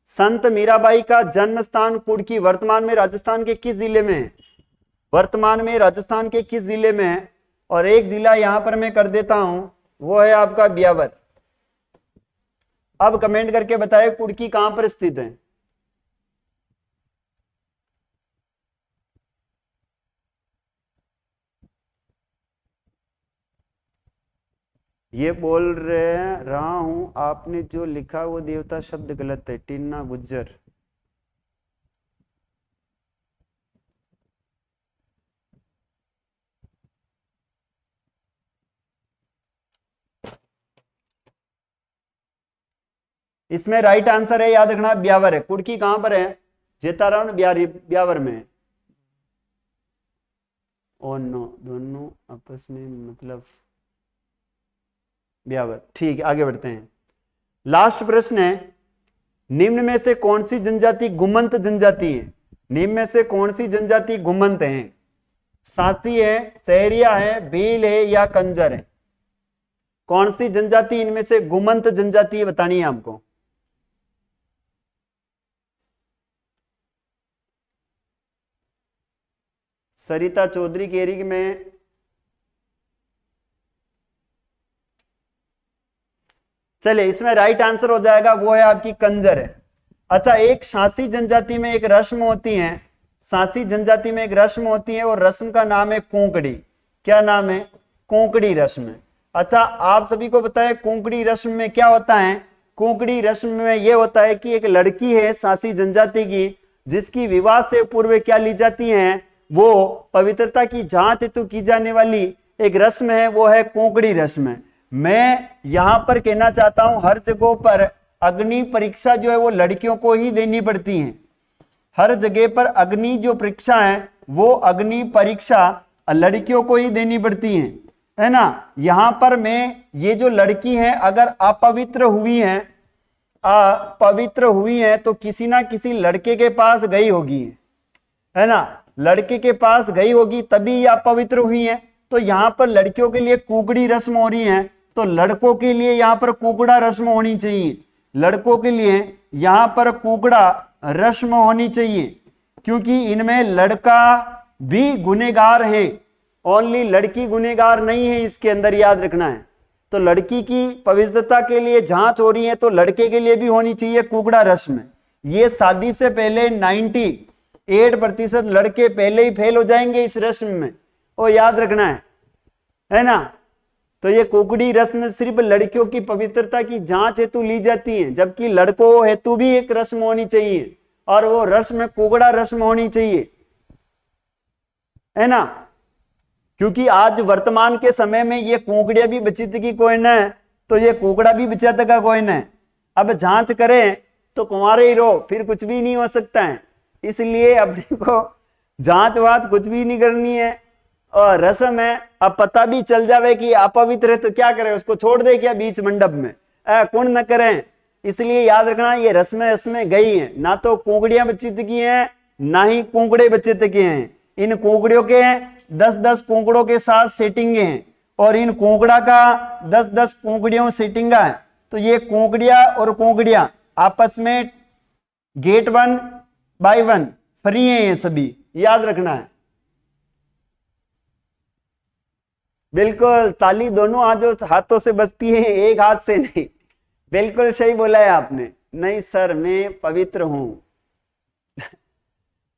संत मीराबाई का जन्म स्थान कुड़की वर्तमान में राजस्थान के किस जिले में है? वर्तमान में राजस्थान के किस जिले में है? और एक जिला यहां पर मैं कर देता हूं, वो है आपका ब्यावर। अब कमेंट करके बताएं कुड़की कहां पर स्थित है? ये बोल रहा हूं, आपने जो लिखा वो देवता शब्द गलत है। टीना गुज्जर। इसमें राइट आंसर है, याद रखना, ब्यावर है। कुड़की कहां पर है? जेताराम ब्यावर में। और नो, दोनों आपस में मतलब ब्यावर। ठीक है, आगे बढ़ते हैं। लास्ट प्रश्न है, निम्न में से कौन सी जनजाति घुमंत जनजाति है? निम्न में से कौन सी जनजाति घुमंत है? साथी है, सहरिया है, भील है या कंजर है? कौन सी जनजाति इनमें से घुमंत जनजाति है, बतानी है आपको। सरिता चौधरी केरी में चले, इसमें राइट आंसर हो जाएगा, वो है आपकी कंजर है। अच्छा, एक शासी जनजाति में एक रस्म होती है, शासी जनजाति में एक रस्म होती है, और रस्म का नाम है कोंकड़ी। क्या नाम है? कोंकड़ी रस्म। अच्छा, आप सभी को पता है कोंकड़ी रस्म में क्या होता है? कोंकड़ी रस्म में यह होता है कि एक लड़की है शासी जनजाति की, जिसकी विवाह से पूर्व क्या ली जाती है? वो पवित्रता की जांच हेतु की जाने वाली एक रस्म है, वो है कोंकड़ी रस्म। मैं यहां पर कहना चाहता हूं, हर जगह पर अग्नि परीक्षा जो है वो लड़कियों को ही देनी पड़ती है। हर जगह पर अग्नि जो परीक्षा है वो अग्नि परीक्षा लड़कियों को ही देनी पड़ती है ना। यहां पर मैं ये जो लड़की है अगर अपवित्र हुई है तो किसी ना किसी लड़के के पास गई होगी, है ना। लड़के के पास गई होगी तभी ये अपवित्र हुई है। तो यहाँ पर लड़कियों के लिए कुकड़ी रस्म हो रही है, तो लड़कों के लिए यहाँ पर कुकड़ा रस्म होनी चाहिए। लड़कों के लिए यहाँ पर कुकड़ा रस्म होनी चाहिए, क्योंकि इनमें लड़का भी गुनहगार है, ओनली लड़की गुनहगार नहीं है, इसके अंदर याद रखना है। तो लड़की की पवित्रता के लिए जांच हो रही है, तो लड़के के लिए भी होनी चाहिए कुकड़ा रस्म। ये शादी से पहले 98% लड़के पहले ही फेल हो जाएंगे इस रस्म में, वो याद रखना है ना। तो ये कुकड़ी रस्म सिर्फ लड़कियों की पवित्रता की जांच हेतु ली जाती है, जबकि लड़कों हेतु भी एक रस्म होनी चाहिए, और वो रस्म कुकड़ा रस्म होनी चाहिए, है ना। क्योंकि आज वर्तमान के समय में ये कुकड़िया भी बचित की कोइन है, तो ये कुकड़ा भी बचत का कोइन है। अब जांच करें तो कुंवारे ही रहो, फिर कुछ भी नहीं हो सकता है। इसलिए अपने को जांच वाच कुछ भी नहीं करनी है, और रस्म है। अब पता भी चल जावे कि अपवित्र है तो क्या करें, उसको छोड़ दे क्या बीच मंडप में, कुण न करें। इसलिए याद रखना, ये रस्में गई हैं, ना तो कुकड़ियां बचित की हैं ना ही कुकड़े बचित के हैं। इन कुकड़ियों के 10-10 कुकड़ों के साथ सेटिंग हैं, और इन कुकड़ा का 10-10 कुकड़ियों सेटिंगा है। तो ये कुकड़िया और कुकड़िया आपस में गेट 1 बाय 1 फ्री है, ये सभी याद रखना है। बिल्कुल, ताली दोनों हाथों से बजती है, एक हाथ से नहीं। बिल्कुल सही बोला है आपने। नहीं सर, मैं पवित्र हूं।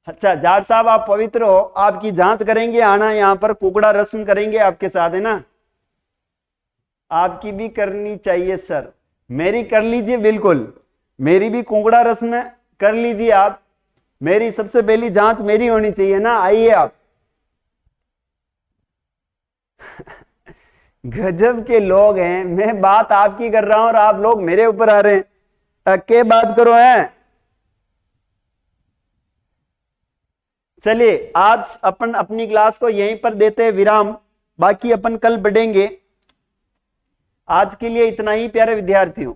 अच्छा जाट साहब, आप पवित्र हो, आपकी जांच करेंगे, आना यहाँ पर कुकड़ा रस्म करेंगे आपके साथ, है ना। आपकी भी करनी चाहिए सर, मेरी कर लीजिए, बिल्कुल मेरी भी कुकड़ा रस्म कर लीजिए आप। मेरी सबसे पहली जांच मेरी होनी चाहिए ना, आइए आप। गजब के लोग हैं, मैं बात आपकी कर रहा हूं और आप लोग मेरे ऊपर आ रहे हैं। के बात करो है। चलिए आज अपन अपनी क्लास को यहीं पर देते हैं विराम, बाकी अपन कल बढ़ेंगे। आज के लिए इतना ही प्यारे विद्यार्थियों।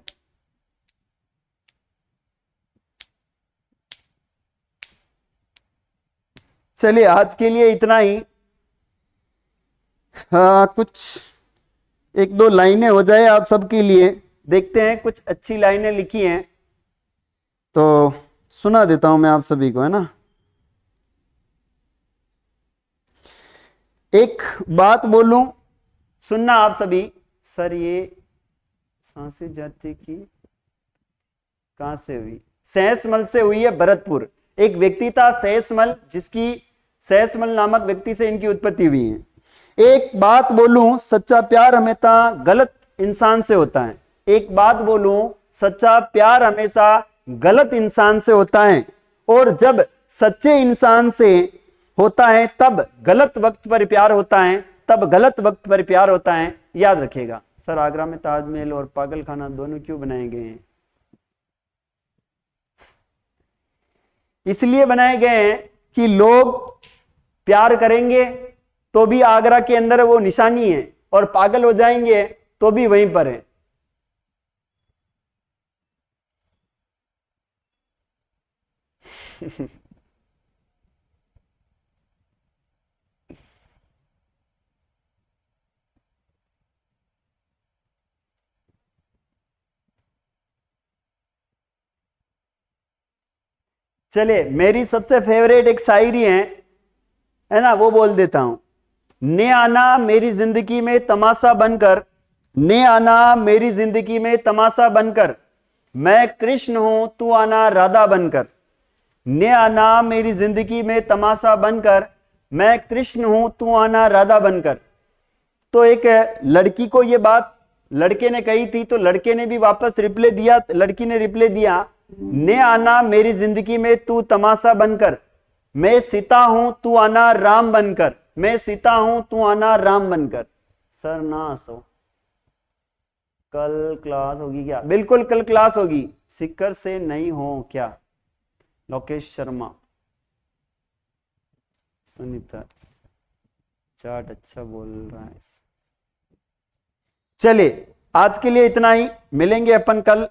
चलिए आज के लिए इतना ही। हाँ, कुछ एक दो लाइनें हो जाए आप सबके लिए, देखते हैं कुछ अच्छी लाइनें लिखी हैं तो सुना देता हूं मैं आप सभी को, है ना। एक बात बोलूं, सुनना आप सभी। सर ये सांसें जाति की कहां से हुई? सहसमल से हुई है, भरतपुर। एक व्यक्ति था सहसमल, जिसकी सहसमल नामक व्यक्ति से इनकी उत्पत्ति हुई है। एक बात बोलूं, सच्चा प्यार हमेशा गलत इंसान से होता है। एक बात बोलूं, सच्चा प्यार हमेशा गलत इंसान से होता है, और जब सच्चे इंसान से होता है तब गलत वक्त पर प्यार होता है, तब गलत वक्त पर प्यार होता है। याद रखिएगा। सर आगरा में ताजमहल और पागल खाना दोनों क्यों बनाए गए हैं? इसलिए बनाए गए हैं कि लोग प्यार करेंगे तो भी आगरा के अंदर वो निशानी है, और पागल हो जाएंगे तो भी वहीं पर है। चलिए मेरी सबसे फेवरेट एक शायरी है ना, वो बोल देता हूं। ने आना मेरी जिंदगी में तमाशा बनकर, ने आना मेरी जिंदगी में तमाशा बनकर, मैं कृष्ण हूं तू आना राधा बनकर। ने आना मेरी जिंदगी में तमाशा बनकर, मैं कृष्ण हूं तू आना राधा बनकर। तो एक लड़की को ये बात लड़के ने कही थी, तो लड़के ने भी वापस रिप्लाई दिया, लड़की ने रिप्लाई दिया, ने आना मेरी जिंदगी में तू तमाशा बनकर, मैं सीता हूं तू आना राम बनकर, मैं सीता हूं तू आना राम बनकर। सर ना हंसो, कल क्लास होगी क्या? बिल्कुल कल क्लास होगी। सिक्कर से नहीं हो क्या? लोकेश शर्मा। सुनीता चाट अच्छा बोल रहा है। चलिए आज के लिए इतना ही, मिलेंगे अपन कल।